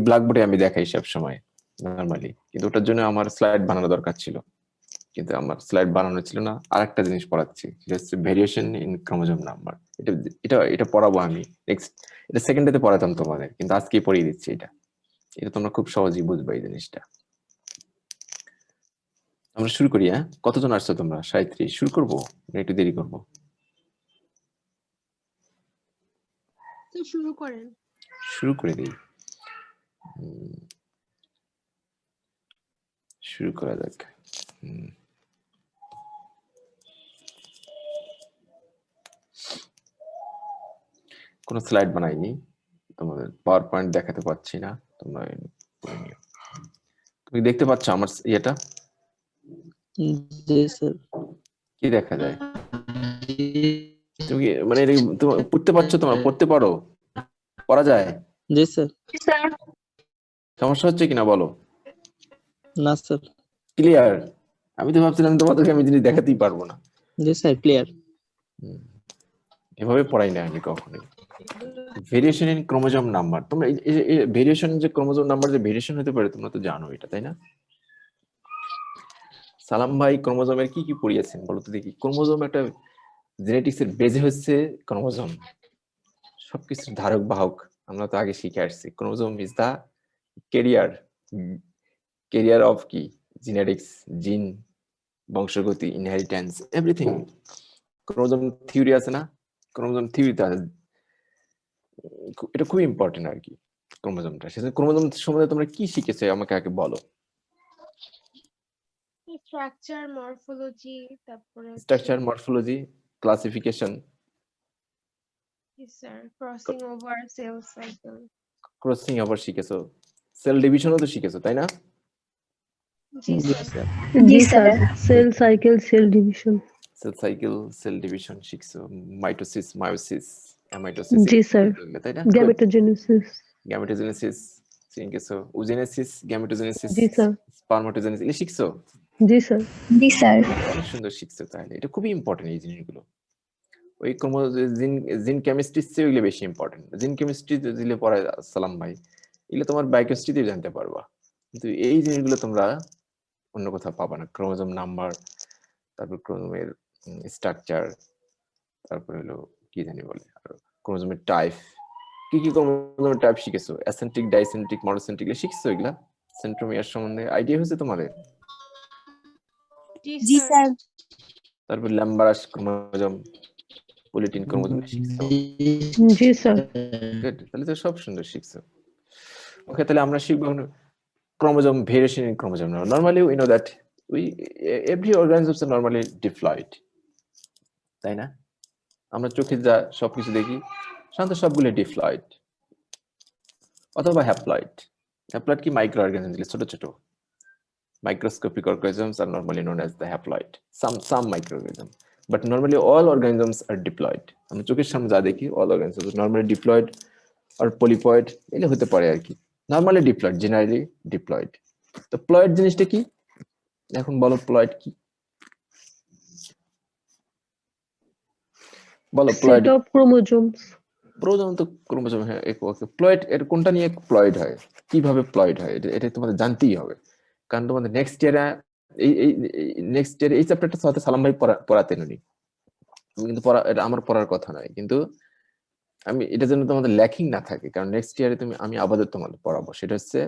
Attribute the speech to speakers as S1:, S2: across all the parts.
S1: ব্ল্যাকবোর্ডে আমি দেখাই সব সময় নরমালি, কিন্তু ওটার জন্য আমার স্লাইড বানানো দরকার ছিল, কিন্তু আমার স্লাইড বানানো ছিল না। আরেকটা জিনিস পড়াচ্ছি, সেটা হচ্ছে ভেরিয়েশন ইন ক্রোমোজোম নাম্বার। এটা এটা এটা পড়াবো আমি নেক্সট, এটা সেকেন্ড ডেতে পড়াতাম তোমাদের, কিন্তু আজকেই পড়িয়ে দিচ্ছি। এটা এটা তোমরা খুব সহজেই বুঝবে এই জিনিসটা। আমরা শুরু করি। হ্যাঁ, কতজন আসছো তোমরা? 37। শুরু করবো না একটু দেরি করবো?
S2: শুরু করেন।
S1: শুরু করে দিই। শুরু করা যাক। কোনো স্লাইড বানাইনি, তোমাদের পাওয়ার পয়েন্ট দেখাতে পাচ্ছি না, তোমরা তুমি দেখতে পাচ্ছ আমার ইয়েটা?
S3: জি স্যার।
S1: কি দেখা যায়? তুমি মানে তুমি পড়তে পারছো? তোমার পড়তে পারো? পড়া যায়?
S3: জি স্যার।
S1: সমস্যা হচ্ছে কিনা বলো?
S3: না স্যার।
S1: ক্লিয়ার? আমি তো ভাবছিলাম তোমাদেরকে আমি জিনিস দেখাতেই পারবো না।
S3: জি স্যার, ক্লিয়ার।
S1: এভাবে পড়াই না আমি কখনোই। ভেরিয়েশন ইন ক্রোমোজোম নাম্বার, তোমরা এই ভেরিয়েশন যে ক্রোমোজোম নাম্বার যে ভেরিয়েশন হতে পারে তোমরা তো জানো এটা, তাই না? সালাম ভাই ক্রোমোজোমের কি কি পড়িয়েছেন বলো তো দেখি। ক্রোমোজোম একটা জেনেটিক্স এর বেজে হচ্ছে ক্রোমোজোম, সবকিছুর ধারক বাহক। আমরা তো আগে শিখে আসছি chromosome is the carrier, carrier of কি জেনেটিক্স, জিন, বংশগতি, ইনহেরিটেন্স, এভরিথিং। ক্রোমোজোম থিওরি আছে না? ক্রোমোজোম থিওরিতে আছে, এটা খুব ইম্পর্টেন্ট আর কি ক্রোমোজোমটা। সেজন্য ক্রোমোজোম সম্বন্ধে তোমরা কি শিখেছো আমাকে আগে বলো।
S2: স্ট্রাকচার, মরফোলজি, তারপরে
S1: structure, morphology, classification.
S2: Sir crossing over, cell cycle.
S1: Crossing over শিখেছো, সেল ডিভিশনও তো শিখেছো, তাই না?
S2: জি
S3: জি
S2: স্যার।
S3: স্যার।
S4: জি sir, cell cycle, cell division.
S1: Cell cycle, cell division শিখছো, মাইটোসিস, মায়োসিস, অ্যামাইটোসিস,
S4: জি স্যার,
S1: তাই না?
S4: গ্যামেটোজেনেসিস।
S1: গ্যামেটোজেনেসিস শিখেছো, ওজেনেসিস, গ্যামেটোজেনেসিস,
S4: জি স্যার।
S1: স্পারমাটোজেনেসিস, এগুলো শিখছো?
S4: জি স্যার।
S5: জি স্যার।
S1: অনেক সুন্দর শিখছো। তাহলে এটা খুবই ইম্পর্টেন্ট এই জিনিসগুলো। ওই জিন জিন কেমিস্ট্রির চেয়ে ওইগুলো বেশি ইম্পর্টেন্ট। জিন কেমিস্ট্রি দিলে পরে সালাম ভাই এগুলো তোমার বায়োকেমিস্ট্রিতে জানতে পারবা, কিন্তু এই জিনিসগুলো তোমরা অন্য কোথাও পাবা না। ক্রোমোজোম নাম্বার, তারপর ক্রোমোজোমের স্ট্রাকচার, তারপর হলো কি জানি বলে আর ক্রোমোজোমের টাইপ। কি কি ক্রোমোজোমের টাইপ শিখেছো? অ্যাসেন্ট্রিক, ডাইসেন্ট্রিক, মনোসেন্ট্রিক এগুলো শিখছো? এগুলা সেন্ট্রোমিয়ার সম্বন্ধে আইডিয়া হয়েছে তোমাদের?
S5: জি স্যার।
S1: তারপর ল্যাম্বারাস ক্রোমোজোম, পলিটিন ক্রোমোজোম শিখছো?
S4: জি স্যার।
S1: গুড, তাহলে তো সব সুন্দর শিখছো। ওকে, তাহলে আমরা শিখবো chromosome variation in chromosome. Now, normally we know that every organisms are normally diploid, তাই না? আমরা চোখে যা সবকিছু দেখি সাধারণত সবগুলো ডিপ্লয়েড অথবা হ্যাপ্লয়েড। হ্যাপ্লয়েড কি মাইক্রো অর্গানিজম, ছোট ছোট microscopic organisms are normally known as the haploid. Some microorganisms, but normally all organisms are diploid. আমরা চোখের সামনে যা দেখি all organisms normally diploid or polyploid এটা হতে পারে আর কি। Normally diploid, generally diploid. তো প্লয়েড জিনিসটা কি এখন বলো? প্লয়েড কি বলো? প্লয়েড
S4: সেট অফ ক্রোমোজোমস।
S1: ক্রোমোজোম তো ক্রোমোজোম, হ্যাঁ। প্লয়েড এর কোনটা নিয়ে প্লয়েড হয়, কিভাবে প্লয়েড হয় এটা তোমাদের জানতেই হবে, কারণ তোমাদের নেক্সট ইয়ারে এই চ্যাপ্টারটা হয়তো সালাম ভাই পড়াতেন উনি, আমি কিন্তু এটা আমার পড়ার কথা নয়, কিন্তু আমি এটা যেন তোমাদের ল্যাকিং না থাকে, কারণ নেক্সট ইয়ারে আমি আবার তোমাদের পড়াবো। সেটা হচ্ছে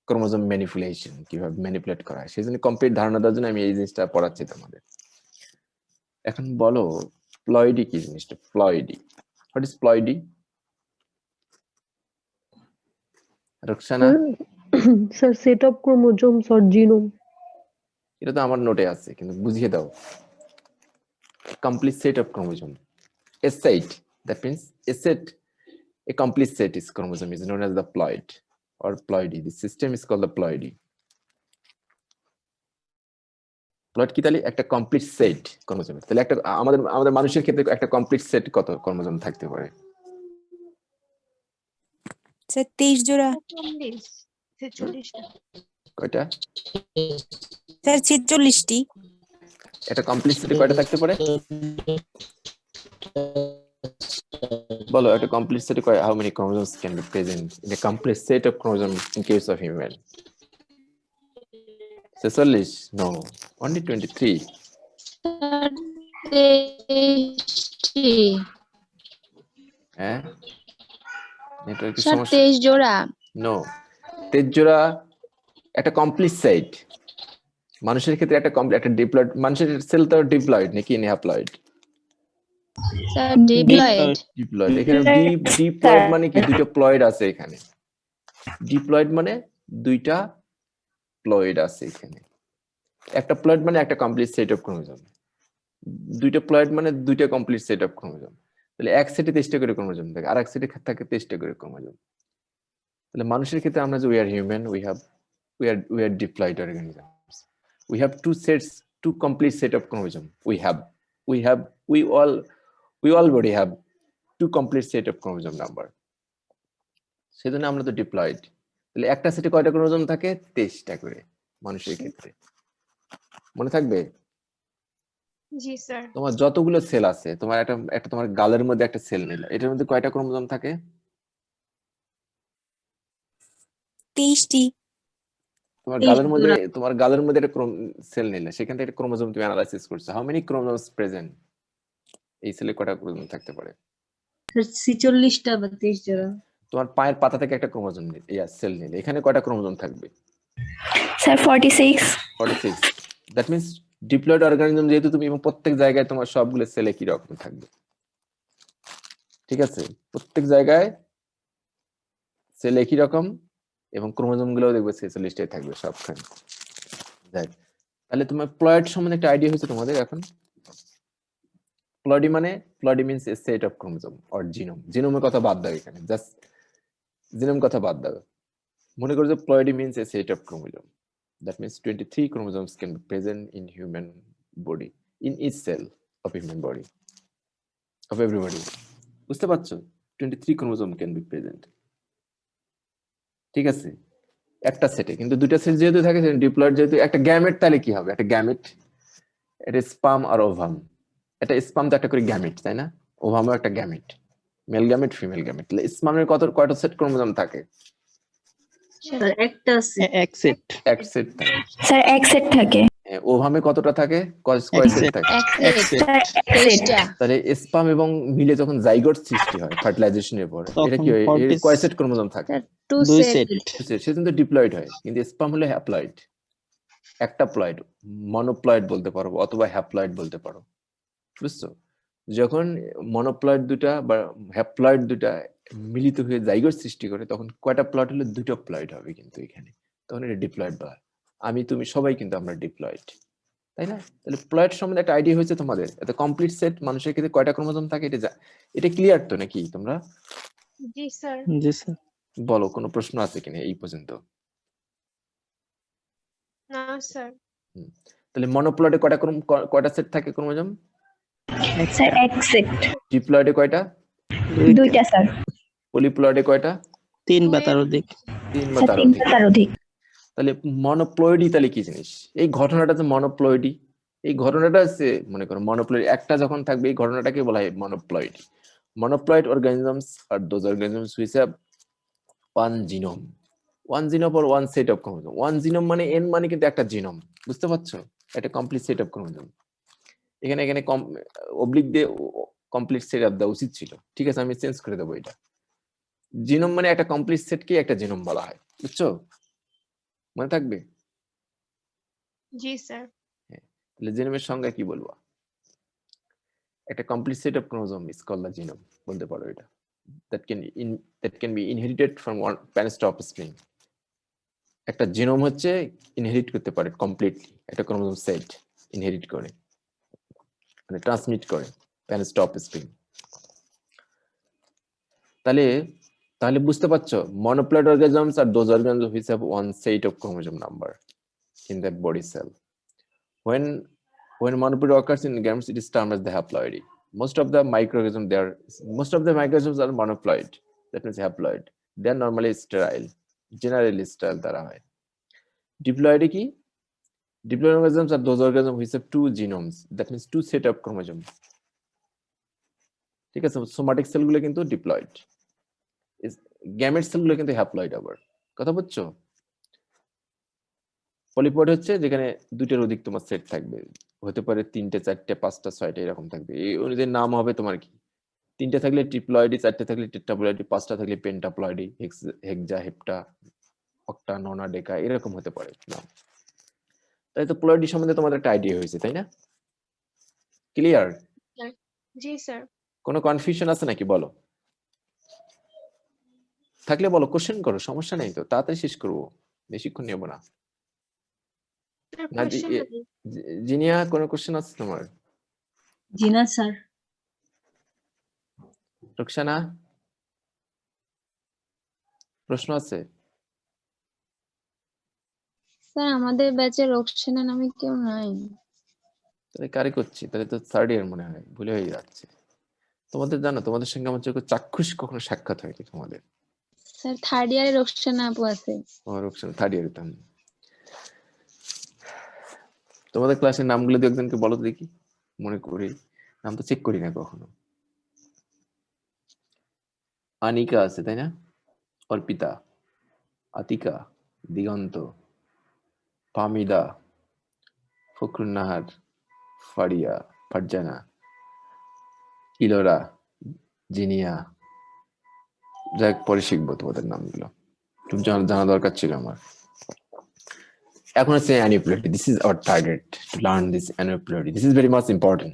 S1: ক্রোমোজোম ম্যানিপুলেশন, কিভাবে ম্যানিপুলেট করা হয়, সেই জন্য কমপ্লিট ধারণা দেওয়ার জন্য আমি এই জিনিসটা পড়াচ্ছি তোমাদের। এখন বলো প্লয়েডি কি জিনিসটা? Ploidy, what is ploidy? Rukhsana?
S4: Sir, set of chromosomes or genome.
S1: এটা তো আমার নোটে আছে, কিন্তু বুঝিয়ে দাও। Complete set of chromosome, a set, that means a set, a complete set is chromosome is known as the ploid or ploidy. The system is called the ploidy. প্লয়েড কি? তাহলে একটা কমপ্লিট সেট ক্রোমোজোম। তাহলে একটা আমাদের মানুষের ক্ষেত্রে একটা complete set কত ক্রোমোজোম থাকতে পারে?
S5: স্যার 23 জোড়া।
S2: 46টা।
S1: কয়টা?
S5: স্যার 46টি।
S1: একটা কমপ্লিট সেটে কয়টা থাকতে পারে? বলো একটা কমপ্লিট সেটে how many chromosomes can be present in a complete set of chromosomes in case of human? 46? No, only 23. হ্যাঁ নেটওয়ার্কের
S5: স্যার
S1: সমস্যা
S5: 23 জোড়া
S1: নো 23 জোড়া একটা কমপ্লিট সেট মানুষের ক্ষেত্রে একটা ডিপ্লয়েড মানুষের সেল তো ডিপ্লয়েড নাকি হ্যাপ্লয়েড
S5: স্যার ডিপ্লয়েড
S1: ডিপ্লয়েড এখানে ডিপ্লয়েড মানে কি দুটো প্লয়েড আছে এখানে ডিপ্লয়েড মানে দুইটা প্লয়েড আছে এখানে একটা প্লয়েড মানে একটা কমপ্লিট সেট অফ ক্রোমোজোম দুইটা প্লয়েড মানে দুইটা কমপ্লিট সেট অফ ক্রোমোজোম তাহলে এক সেটে 23টা করে ক্রোমোজোম থাকে আর এক সেটে থাকে 23টা করে ক্রোমোজোম তাহলে মানুষের ক্ষেত্রে আমরা যে we are human we are diploid organisms we have two complete set of chromosome we already have two complete set of chromosome number সেজন্য আমরা তো ডিপ্লয়েড তাহলে একটা সেটে কয়টা ক্রোমোজোম থাকে 23টা করে মানুষের ক্ষেত্রে মনে থাকবে
S2: জি স্যার
S1: তোমার যতগুলো সেল আছে তোমার একটা তোমার গালের মধ্যে একটা সেল নিলে এটার মধ্যে কয়টা ক্রোমোজোম থাকে
S5: 23টি
S1: তোমার গালের মধ্যে একটা সেল নিলে সেখান থেকে একটা ক্রোমোজোম তুমি অ্যানালাইসিস করছো হাউ মেনি ক্রোমোজোমস প্রেজেন্ট এই সেলে কয়টা ক্রোমোজোম থাকতে পারে
S6: 46টা বা 23 জোড়া
S1: তোমার পায়ের পাতা থেকে একটা ক্রোমোজোম নিলে সেল নিলে এখানে কয়টা ক্রোমোজোম থাকবে
S5: sir 46
S1: 46 that means diploid organism যেহেতু তুমি এবং প্রত্যেক জায়গায় তোমার সবগুলো সেলে কি রকম থাকবে ঠিক আছে প্রত্যেক জায়গায় সেল একই রকম এবং ক্রোমোজোম গুলো দেখবে 46টাই থাকবে সবখানে যাই তাহলে তোমার প্লয়েড সম্বন্ধে একটা আইডিয়া হয়েছে তোমাদের এখন ploidy means a set of chromosome or জিনোমের কথা বাদ দাও এখানে জাস্ট জিনোম কথা বাদ দাও মনে করো যে ploidy means a set of chromosome that means 23 chromosomes can be present in human body in each cell of human body of everybody বুঝতে পারছো 23 chromosome can be present ঠিক আছে একটা সেটে কিন্তু দুইটা সেট যেহেতু থাকে ডিপ্লয়েড যেহেতু একটা গ্যামেট তাহলে কি হবে একটা গ্যামেট এটা স্পার্ম আর ওভাম এটা স্পার্ম তো একটা করে গ্যামেট তাই না ওভামও একটা gamete male gamete female gamete তাহলে স্পার্মের কয়টা সেট ক্রোমোজোম থাকে
S6: স্যার একটা আছে
S3: এক সেট
S1: এক সেট থাকে
S5: স্যার এক সেট থাকে
S1: ওভামে কতটা থাকে কয় সেট
S3: set।
S1: থাকে
S5: এক সেট
S3: set।
S5: স্যার 23টা
S1: তাহলে স্পার্ম এবং মিলে যখন জাইগোট সৃষ্টি হয় ফার্টিলাইজেশনের পর এটা কি হয়
S3: তখন
S1: এর কয় সেট ক্রোমোজোম থাকে
S6: টু
S3: দুই
S6: সেট
S3: সেট
S1: সে কিন্তু ডিপ্লয়েড হয় কিন্তু স্পার্ম হলে হ্যাপ্লয়েড একটা প্লয়েড মনোপ্লয়েড বলতে পারো অথবা হ্যাপ্লয়েড বলতে পারো বুঝছো যখন মনোপ্লয়েড দুটা বা হ্যাপ্লয়েড দুটা মিলিত হয়ে জাইগোট সৃষ্টি করে তখন কয়টা প্লয়েড হলে দুটো প্লয়েড হবে কিন্তু এখানে তখন এটা ডিপ্লয়েড বলা আমি তুমি সবাই কিন্তু আমরা ডিপ্লয়েড তাই না তাহলে প্লয়েড সম্বন্ধে একটা আইডিয়া হয়েছে তোমাদের এত কমপ্লিট সেট মানুষের ক্ষেত্রে কয়টা ক্রোমোজোম থাকে এটা ক্লিয়ার তো নাকি তোমরা
S2: জি স্যার
S3: জি স্যার
S1: বলো কোনো প্রশ্ন আছে কিনা এই পর্যন্ত
S2: না স্যার
S1: তাহলে মনোপ্লয়েডে কয়টা সেট থাকে ক্রোমোজোম
S5: স্যার এক সেট
S1: ডিপ্লয়েডে কয়টা
S5: দুইটা স্যার
S1: পলিপ্লয়েডে কয়টা
S3: 3 বা তার অধিক
S1: 3 বা
S5: স্যার
S1: তার
S5: 3
S1: অধিক
S5: বা তার অধিক
S1: তাহলে মনোপ্লয়েডই তাহলে কি জিনিস এই ঘটনাটা যে মনোপ্লয়েডই এই ঘটনাটা হচ্ছে মনে করো মনোপ্লয়েড একটা যখন থাকবে এই ঘটনাটাকে বলা হয় মনোপ্লয়েড মনোপ্লয়েড অর্গানিজমস আর those organisms which have one genome or one set of chromosome one genome মানে এন মানে কিন্তু একটা জিনোম বুঝতে পারছো একটা কমপ্লিট সেট অফ ক্রোমোজোম এখানে অবলিক দিয়ে কমপ্লিট সেট অফ দেওয়া উচিত ছিল ঠিক আছে আমি চেঞ্জ করে দেবো এটা জিনোম মানে একটা কমপ্লিট সেটকে একটা জিনোম বলা হয় বুঝছো মনে থাকবে
S2: জি স্যার
S1: তাহলে জিনোমের সংজ্ঞা কি বলবো একটা complete set of chromosome is called the genome বলতে পারো এটা that can be inherited from one parent to offspring একটা জিনোম হচ্ছে ইনহেরিট করতে পারে কমপ্লিটলি একটা ক্রোমোজোম সেট ইনহেরিট করে মানে ট্রান্সমিট করে প্যারেন্টস টু অফস্প্রিং তাহলে বুঝতে পারছো মনোপ্লয়েড অর্গানিজমস আর those organisms which have one set of chromosome number in that body cell when monoploid occurs in gametes it is termed as the haploidy most of the microorganisms are monoploid that means haploid they are normally sterile generally sterile তারা হয় ডিপ্লয়েডে কি diploid organisms are those organisms which have two genomes that means two set of chromosomes ঠিক আছে, somatic সেলগুলো কিন্তু diploid, gamete সেলগুলো কিন্তু haploid আবার। কথা বুঝছো? পলিপয়েড হচ্ছে যেখানে দুইটার অধিক তোমার সেট থাকবে, হতে পারে 3টে 4টে 5টা 6টা এরকম থাকবে। এই অনুযায়ী নাম হবে তোমার কি, 3টে থাকলে ট্রিপ্লয়েডি, 4টে থাকলে টেট্রাপ্লয়েডি, 5টা থাকলে পেন্টাপ্লয়েডি, হেক্সা, হেপ্টা, অক্টা, ননা, ডেকা এরকম হতে পারে নাম। তাই তো প্লয়েডি সম্বন্ধে তোমাদের একটা আইডিয়া হয়েছে, তাই না? ক্লিয়ার?
S2: জি স্যার।
S1: কোনো কনফিউশন আছে নাকি বলো? থাকলে বলো, কোশ্চেন করো, সমস্যা নেই তো, তাড়াতাড়ি শেষ করবো, বেশিক্ষণ নেবো না।
S2: স্যার
S1: না
S2: কোশ্চেন
S1: জিনিয়া, কোনো কোশ্চেন আছে তোমার?
S6: জি না স্যার।
S1: রুকসানা, প্রশ্ন আছে?
S7: স্যার আমাদের ব্যাচে রোকসানা নামে কেউ নাই।
S1: তাহলে কারে করছি, তাহলে তো থার্ড ইয়ার মনে হয়, ভুলে হয়ে যাচ্ছে। তোমাদের জানো, তোমাদের সঙ্গে আমার চোখে চাক্ষুষ কখনো সাক্ষাৎ হয়নি তোমাদের।
S7: স্যার থার্ড ইয়ারে রোকসানা আপু আছে।
S1: রুকসানা থার্ড ইয়ার হতাম। তোমাদের ক্লাসের নামগুলো দু একজনকে বলো তো দেখি, মনে করি, নাম তো চেক করি না কখনো। আনিকা আছে তাই না, অর্পিতা, আতিকা, দিগন্ত, ফামিদা, ফখরুন নাহার, ফারিয়া, ফারজানা, ইলোরা, জিনিয়া। যাক, পরে শিখবো তোমাদের নামগুলো, তুমি জানা দরকার ছিল আমার। এখন হচ্ছে অ্যানিউপ্লয়েডি। This is our target, to learn this অ্যানিউপ্লয়েডি। This is very much important.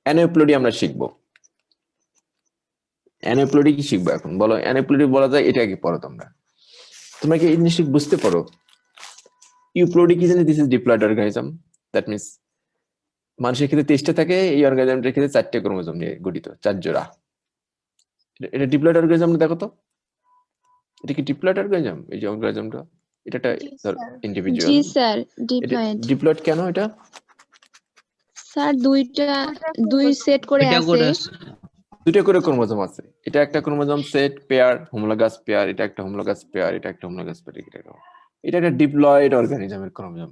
S1: অ্যানিউপ্লয়েডি আমরা শিখবো। অ্যানিউপ্লয়েডি কি শিখবো এখন বলো? অ্যানিউপ্লয়েডি বলা যায় এটা কি পড়ো তোমরা, তোমরা কি এই জিনিসটা বুঝতে পারো? ইউপ্লয়েডি কি জানি? This is diploid organism. That means মানুষের ক্ষেত্রে 23টা থাকে, এই অর্গানিজমটার ক্ষেত্রে 4টে ক্রোমোজোম নিয়ে গঠিত, 4 জোড়া। এটা ডিপ্লয়েড অর্গানিজম, দেখো তো, এটা কি ডিপ্লয়েড অর্গানিজম? এই যে অর্গানিজমটা, এটা একটা
S2: জি স্যার।
S1: ইন্ডিভিজুয়াল।
S7: জি স্যার
S1: এটা
S7: ডিপ্লয়েড।
S1: ডিপ্লয়েড কেন এটা?
S7: স্যার দুই সেট করে
S3: এটা
S7: আছে।
S3: করে
S1: দুটো করে ক্রোমোজোম আছে, এটা একটা chromosome set pair, homologous pair, এটা একটা হোমোলোগাস পেয়ার, এটা একটা হোমোলোগাস পেয়ার, এটা একটা ডিপ্লয়েড অর্গানিজমের ক্রোমোজোম।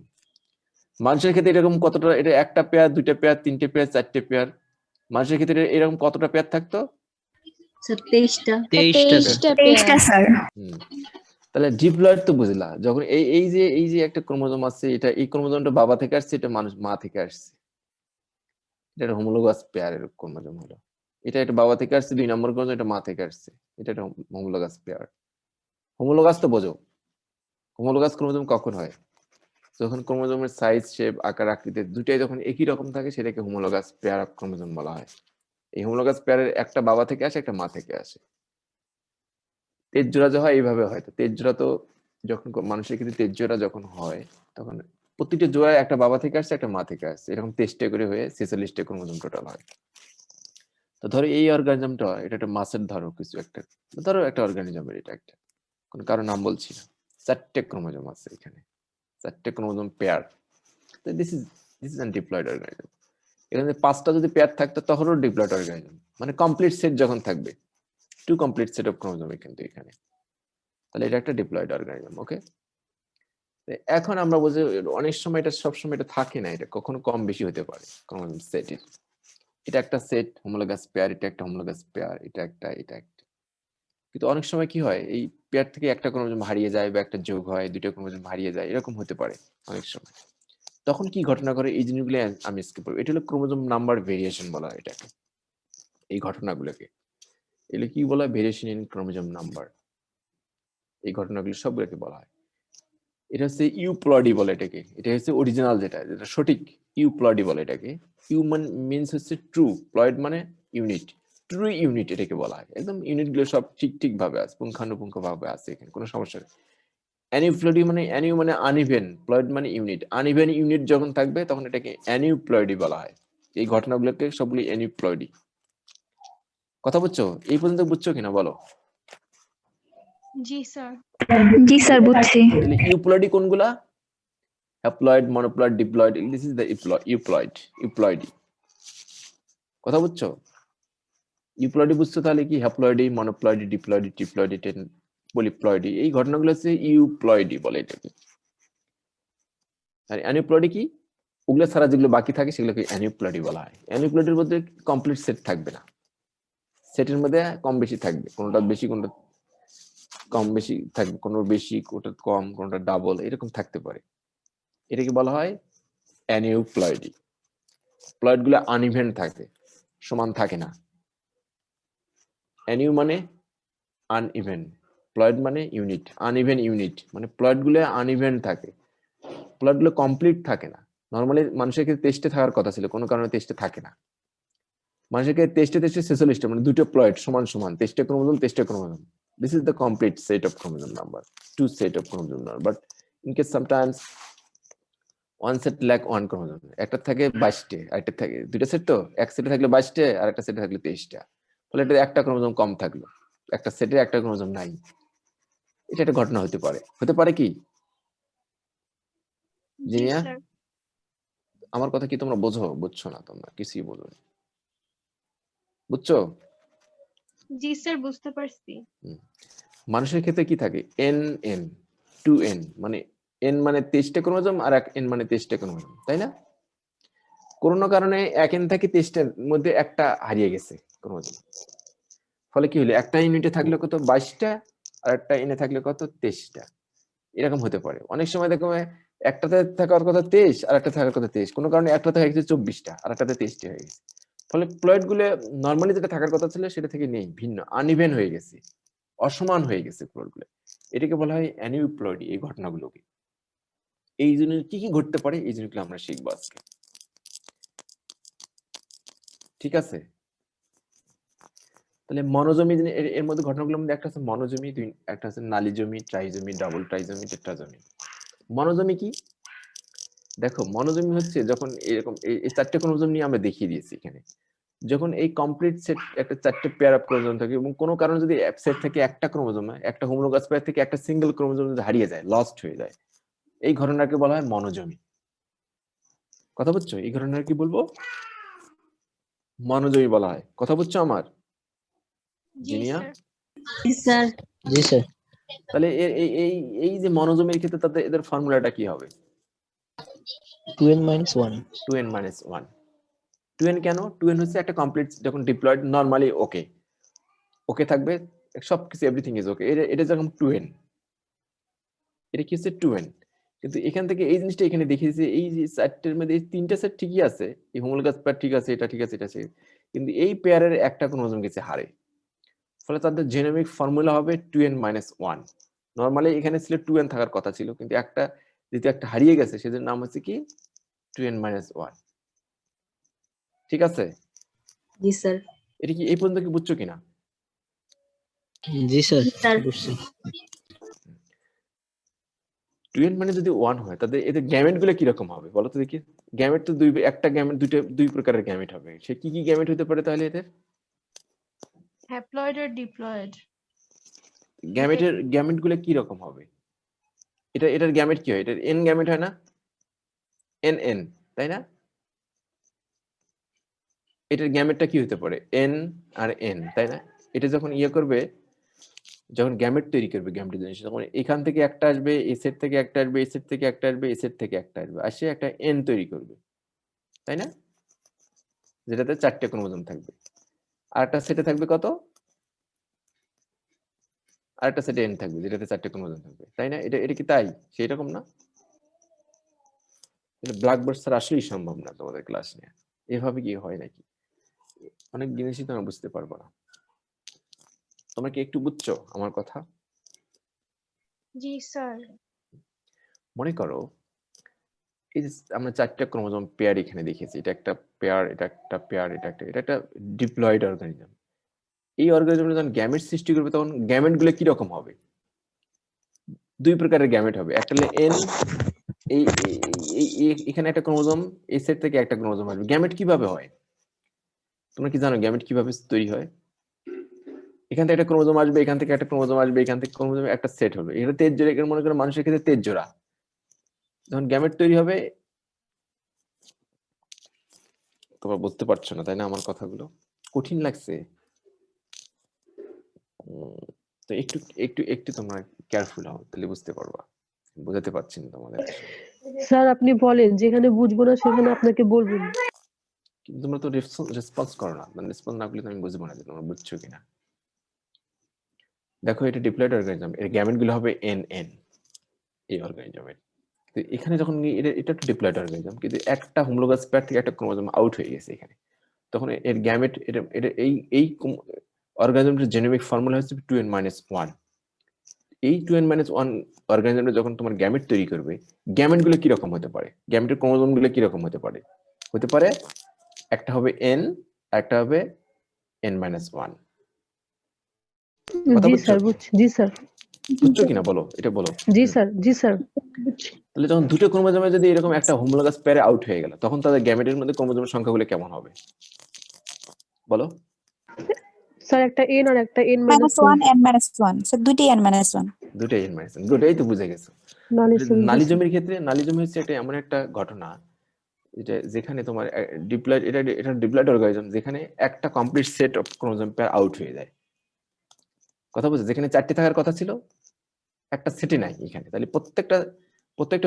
S1: মানুষের ক্ষেত্রে এরকম কতটা, এটা একটা পেয়ার, 2টে পেয়ার, 3টে পেয়ার, 4টে পেয়ার। মানুষের ক্ষেত্রে এরকম কতটা পেয়ার থাকতো?
S6: স্যার 23টা।
S3: 23টা
S5: 23টা স্যার।
S1: তাহলে ডিপ্লয়েড তো বুঝলা, যখন এই যে একটা ক্রোমোজোম আছে, এটা এই ক্রোমোজোমটা বাবা থেকে আসছে, এটা মানুষ মা থেকে আসছে, এটা হোমোলোগাস পেয়ারের ক্রোমোজোম হলো। এটা বাবা থেকে আসছে, 2 নম্বর ক্রোমোজোম, এটা মা থেকে আসছে, এটা একটা হোমোলোগাস পেয়ার। হোমোলোগাস তো বোঝো, হোমোলোগাস ক্রোমোজোম কখন হয়? যখন ক্রোমোজোমের সাইজ, শেপ, আকার, আকৃতি দুটাই যখন একই রকম থাকে, সেটাকে হোমোলোগাস পেয়ার অফ ক্রোমোজোম বলা হয়। এই হোমোলোগাস পেয়ারের একটা বাবা থেকে আসে, একটা মা থেকে আসে। তেজ জোড়া যে হয় এইভাবে হয়। তো তেজ জোড়া তো যখন মানুষের ক্ষেত্রে তেজ জোড়া যখন হয়, তখন প্রতিটা জোড়ায় একটা বাবা থেকে আসছে, একটা মা থেকে আসছে, এরকম 23টে করে হয়ে 46টে ক্রোমোজোম টোটাল হয়। তো ধরো এই অর্গানিজমটা, এটা একটা মাছের, ধরো কিছু একটা, ধরো একটা অর্গানিজমের, এটা একটা কোনো কারো নাম বলছি না, 4টে ক্রোমোজোম আছে এখানে, 4টে chromosome pair. This is an diploid organism. এখানে 5টা যদি পেয়ার থাকতো তখনও ডিপ্লয়েড অর্গানিজম, মানে কমপ্লিট সেট যখন থাকবে, 2 কমপ্লিট সেট অফ ক্রোমোজোম কিন্তু এখানে, তাহলে এটা একটা ডিপ্লয়েড অর্গানিজম। ওকে, এখন আমরা বুঝি অনেক সময় এটা সবসময় এটা থাকে না, এটা কখনো কম বেশি হতে পারে ক্রোমোজোম সেটের। এটা একটা সেট হোমোলোগাস পেয়ার, এটা একটা হোমোলোগাস পেয়ার, এটা একটা। কিন্তু অনেক সময় কি হয়, এই পেয়ার থেকে একটা ক্রোমোজোম হারিয়ে যায়, বা একটা যোগ হয়, 2টা ক্রোমোজোম হারিয়ে যায়, এরকম হতে পারে অনেক সময়। তখন কি ঘটনা করে, এই জিনিসগুলো আমি স্কিপ করবো। এটা হলো ক্রোমোজোম নাম্বার ভেরিয়েশন বলা হয় এটাকে, এই ঘটনাগুলোকে। এগুলো কি বলা হয়? Variation in chromosome number. এই ঘটনাগুলো সবগুলোকে বলা হয়, এটা হচ্ছে ইউপ্লয়েডি বলে এটাকে। এটা হচ্ছে অরিজিনাল, যেটা সঠিক, ইউপ্লয়েডি বলে এটাকে। হিউম্যান মিনস হচ্ছে ট্রু, প্লয়েড মানে ইউনিট, ট্রু ইউনিট এটাকে বলা হয়। একদম ইউনিট গুলো সব ঠিক ভাবে আছে, পুঙ্খানুপুঙ্খ ভাবে আছে, এখানে কোনো সমস্যা নেই। অ্যানিউপ্লয়েডি মানে, অ্যানিউ মানে আনইভেন, প্লয়েড মানে ইউনিট। আনইভেন ইউনিট যখন থাকবে তখন এটাকে অ্যানিউপ্লয়েডি বলা হয়। এই ঘটনাগুলোকে সবগুলি অ্যানিউপ্লয়েডি। কথা বুঝছো? এই পর্যন্ত বুঝছো কিনা বলো?
S2: জি স্যার।
S5: জি স্যার বুঝছি।
S1: তাহলে ইউপ্লয়েডি কোনগুলা? Haploid, monoploid, diploid, this is the euploidy. কথা বুঝছো? ইউপ্লয়েডি বুঝছো, তাহলে কি হ্যাপ্লয়েডি, মনোপ্লয়েডি, ডিপ্লয়েডি, ট্রিপ্লয়েডি, পলিপ্লয়েডি, এই ঘটনাগুলো হচ্ছে ইউপ্লয়েডি বলে এটাকে। আর অ্যানিউপ্লয়েডি কি? ওগুলো ছাড়া যেগুলো বাকি থাকে সেগুলোকে অ্যানিউপ্লয়েডি বলা হয়। অ্যানিউপ্লয়েডির মধ্যে কমপ্লিট সেট থাকবে না, সেটের মধ্যে কম বেশি থাকবে, কোনটা বেশি কোনটা কম বেশি থাকবে, কোনো বেশি কোনটা কম কোনটা ডাবল এরকম থাকতে পারে। এটাকে বলা হয় অ্যানিউপ্লয়েডি। প্লয়েড গুলো আনইভেন থাকে, সমান থাকে না। অ্যানিউ মানে আনইভেন, প্লয়েড মানে ইউনিট, আনইভেন ইউনিট মানে প্লয়েড গুলো আনইভেন থাকে, প্লয়েড গুলো কমপ্লিট থাকে না। নর্মালি মানুষের ক্ষেত্রে টেস্টে থাকার কথা ছিল, কোনো কারণে টেস্টে থাকে না। মানুষের ক্ষেত্রে টেস্টে সেসোলিস্টে মানে দুটো প্লয়েড সমান সমান, টেস্টে chromosome. This is the complete set of chromosome number, two set of chromosome number. But in case sometimes one set lack one chromosome, একটা থাকে 22টে, আরেকটা থাকে দুইটা সেট, তো এক সেটে থাকলে 22টে আর একটা সেটে থাকলে 23টা, ফলে এটা একটা ক্রোমোজোম কম থাকলো, একটা সেটে একটা ক্রোমোজোম নাই। এটা একটা ঘটনা হতে পারে কি
S2: জি
S1: জিনিয়া?
S2: স্যার।
S1: আমার কথা কি তোমরা বুঝছো না? তোমরা কিছুই বোঝো না, বুঝছো?
S2: জি স্যার, বুঝতে পারছি।
S1: মানুষের ক্ষেত্রে কি থাকে, এন এন টু এন, মানে এন মানে 23টা ক্রোমোজোম আর এক এন মানে 23টা ক্রোমোজোম, তাই না? কোনো কারণে এক এন থেকে 23টার মধ্যে একটা হারিয়ে গেছে ক্রোমোজোম, ফলে কি হলো, একটা ইউনিটে থাকলে কত 22টা আর একটা এনে থাকলে কত 23টা। এরকম হতে পারে। অনেক সময় দেখো একটাতে থাকার কথা 23 আর একটা থাকার কথা 23, কোনো কারণে একটাতে হয়ে গেছে 24টা আর একটাতে 23টা হয়ে গেছে, ফলে প্লয়েড গুলো নর্মালি যেটা থাকার কথা ছিল সেটা থেকে নেই, ভিন্ন, আনইভেন হয়ে গেছে, অসমান হয়ে গেছে প্লয়েড গুলো। এটাকে বলা হয় অ্যানিউপ্লয়েডি। এই ঘটনাগুলোকে, এই জন্য কি কি ঘটতে পারে এই জিনিসগুলো আমরা শিখবো আজকে, ঠিক আছে? তাহলে মনোজমি এর মধ্যে ঘটনাগুলোর মধ্যে একটা আছে মনোজমি, একটা আছে নালিজমি, ট্রাইজমি, ডাবল ট্রাইজমি, টেট্রাজমি। মনোজমি কি দেখো, মনোজমি হচ্ছে যখন এরকম এই 4টে ক্রোমোজোম নিয়ে আমরা দেখিয়ে দিয়েছি এখানে, যখন এই কমপ্লিট সেট একটা 4টে পেয়ার অফ ক্রোমোজোম থাকে এবং কোনো কারণে যদি সেট থেকে একটা ক্রোমোজোম, একটা হোমোলোগাস পেয়ার থেকে একটা সিঙ্গেল ক্রোমোজোম যদি হারিয়ে যায়, লস্ট হয়ে যায়, এই ঘটনাকে বলা হয় মনোজমি। কথা বুঝছো? এই ঘটনাকে কি বলবো? মনোজমি বলা হয়। কথা বুঝছো আমার
S2: জি
S1: জিনিয়া?
S2: স্যার।
S6: জি স্যার।
S3: জি স্যার।
S1: তাহলে এই যে মনোজমির ক্ষেত্রে তাদের এদের ফর্মুলাটা কি হবে?
S3: 2n minus 1.
S1: 2n minus 1। 2n কেন? 2n হচ্ছে একটা কমপ্লিট, যখন ডিপ্লয়েড নরমালি ওকে থাকবে, সবকিছু এভরিথিং ইজ ওকে, এটা যখন 2n, এটা কি হচ্ছে 2n। কিন্তু এখান থেকে এই জিনিসটা এখানে দেখিয়েছে, এই যে সেটের মধ্যে এই তিনটা সেট ঠিকই আছে, এই হোমোলোগাস পেয়ার ঠিক আছে, এটা ঠিক আছে, এটা আছে, কিন্তু এই পেয়ারের একটা ক্রোমোজোম গেছে হারে, ফলে তাদের জেনোমিক ফর্মুলা হবে 2n minus 1। নরমালি এখানে ছিল 2n থাকার কথা ছিল, কিন্তু একটা যেহেতু একটা হারিয়ে গেছে সেজন্য নাম হচ্ছে কি 2n minus 1। ঠিক আছে?
S6: জি স্যার।
S1: এটা কি এই পর্যন্ত কি বুঝছো কিনা?
S3: জি স্যার,
S6: জি স্যার।
S3: বুঝছি।
S1: 2n মানে যদি 1 হয়, তাদের এদের গ্যামেট গুলো কি রকম হবে বলো তো দেখি? গ্যামেট তো একটা গ্যামেট দুই প্রকারের গ্যামেট হবে। সে কি কি গ্যামেট হতে পারে তাহলে এদের?
S2: হ্যাপ্লয়েড আর ডিপ্লয়েড।
S1: গ্যামেট গুলো কি রকম হবে? এটার গ্যামেট কি হয়? এটার এন গ্যামেট হয় না? এন এন, তাই না? এটার গ্যামেটটা কি হতে পারে? এন আর এন, তাই না? এটা যখন করবে, যখন গ্যামেট তৈরি করবে, গ্যামেট জিনিস তখন এখান থেকে একটা আসবে, এই সেট থেকে একটা আসবে, এই সেট থেকে একটা আসবে, এই সেট থেকে একটা আসবে, আর সে একটা এন তৈরি করবে, তাই না? যেটাতে 4টে ক্রোমোজোম থাকবে। আর একটা সেটে থাকবে কত? আর একটা সেটে এন থাকবে, যেটাতে 4টে ক্রোমোজোম থাকবে, তাই না? এটা কি তাই? সেই রকম না? এটা ব্ল্যাকবোর্ড ছাড়া আসলেই সম্ভব না তোমাদের ক্লাস নিয়ে। এভাবে কি হয় নাকি? অনেক জিনিসই তোমরা বুঝতে পারবো না। তোমরা কি একটু বুঝছো আমার কথা?
S2: জি স্যার।
S1: মনে করো এই যে আমরা 4টে ক্রোমোজোম পেয়ার এখানে দেখেছি, এটা একটা পেয়ার, এটা একটা পেয়ার, এটা একটা ডিপ্লয়েড অর্গানিজম। এই অর্গানিজমে যখন গ্যামেট সৃষ্টি করবে তখন গ্যামেট গুলো কি রকম হবে? দুই প্রকারের গ্যামেট হবে। একটা হলো এন, এখানে একটা ক্রোমোজোম, এই সেট থেকে একটা ক্রোমোজোম আসবে। গ্যামেট কিভাবে হয় তোমরা কি জানো? গ্যামেট কিভাবে তৈরি হয়? এখান থেকে একটা ক্রোমোজোম আসবে, এখান থেকে একটা ক্রোমোজোম আসবে, এখান থেকে ক্রোমোজোম একটা সেট হবে, এটা 23 জোড়া। মনে করো মানুষের ক্ষেত্রে 23 জোড়া। যখন গ্যামেট তৈরি হবে, তোমরা বুঝতে পারছো না তাই না আমার কথাগুলো? কঠিন লাগছে? তো একটু একটু একটু তোমরা কেয়ারফুল হও, তাহলে বুঝতে পারবা। বোঝাতে পারছি না তোমাদের।
S4: স্যার আপনি বলেন, যেখানে বুঝবো না সেখানে আপনাকে বলবো না।
S1: কিন্তু তোমরা তো রেসপন্স করো না, মানে রেসপন্স না করলে তো আমি বুঝবো না যে তোমরা বুঝছো কিনা। দেখো এটা ডিপ্লয়েড অর্গানিজম, এর গ্যামেট গুলো হবে এন এন, এই অর্গানিজমের। তো এখানে যখন এটা একটা ডিপ্লয়েড অর্গানিজম, কিন্তু একটা হোমোলোগাস পেয়ার থেকে একটা ক্রোমোজোম আউট হয়ে গেছে এখানে, তখন এর গ্যামেট এটা এটা এই অর্গানিজমটার জেনেটিক ফর্মুলা হচ্ছে 2n-1। এই 2n-1 অর্গানিজমটা যখন তোমার গ্যামেট তৈরি করবে, গ্যামেট গুলো কিরকম হতে পারে, গ্যামেটের ক্রোমোজোম গুলো কিরকম হতে পারে, একটা হবে n আর একটা হবে n-1। কথা
S4: জি
S1: বুঝছো?
S4: স্যার বুঝছি। জি স্যার।
S1: বুঝছো কিনা বলো, এটা বলো।
S4: জি স্যার। জি স্যার।
S1: তাহলে যখন দুটো ক্রোমোজোমে যদি এরকম একটা হোমোলোগাস পেয়ারে আউট হয়ে গেল, তখন তাদের গ্যামেটের মধ্যে ক্রোমোজোমের সংখ্যাগুলো কেমন হবে বলো?
S4: স্যার একটা n আর একটা n-1
S5: -1 and -1 স্যার দুইটাই n -1
S1: দুটোই n-1, দুটোই তো বুঝে গেছো। নালী জমির ক্ষেত্রে নালী জমি হচ্ছে এটা এমন একটা ঘটনা এটা যেখানে তোমার ডিপ্লয়েড, এটা ডিপ্লয়েড অর্গানিজম যেখানে একটা complete set of chromosome pair out হয়ে যায়। কথা বুঝছো? যেখানে 4টি থাকার কথা ছিল একটা সেটই নাই এখানে, তাহলে প্রত্যেকটা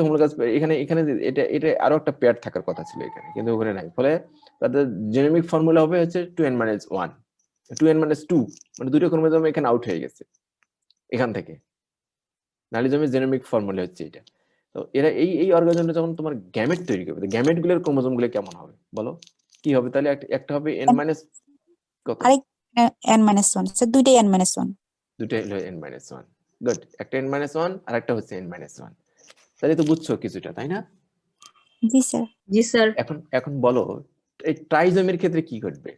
S1: হোমোলোগাস এখানে এখানে এটা এটা আরো একটা পেয়ার থাকার কথা ছিল এখানে, কিন্তু ওখানে নাই। ফলে তাদের জেনেটিক ফর্মুলা হবে হচ্ছে 2n-1, 2n-2, মানে দুটো ক্রোমোজোম এখানে আউট হয়ে গেছে এখান থেকে। নালীজমের জেনেটিক ফর্মুলা হচ্ছে এটা। তো এরা এই অর্গানিজমটা যখন তোমার গ্যামেট তৈরি করবে, গ্যামেট গুলোর ক্রোমোজোম গুলো কেমন হবে বলো? কি হবে তাহলে? একটা হবে n- কত?
S5: আরেক n-1 স্যার দুইটাই n-1
S1: দুটাই হলো n-1। গুড, একটা n-1 আর একটা হচ্ছে n-1। তাহলে তো বুঝছো কিছুটা, তাই না?
S5: জি স্যার
S6: জি স্যার
S1: এখন বলো এই ট্রাইজোমের ক্ষেত্রে কি ঘটবে?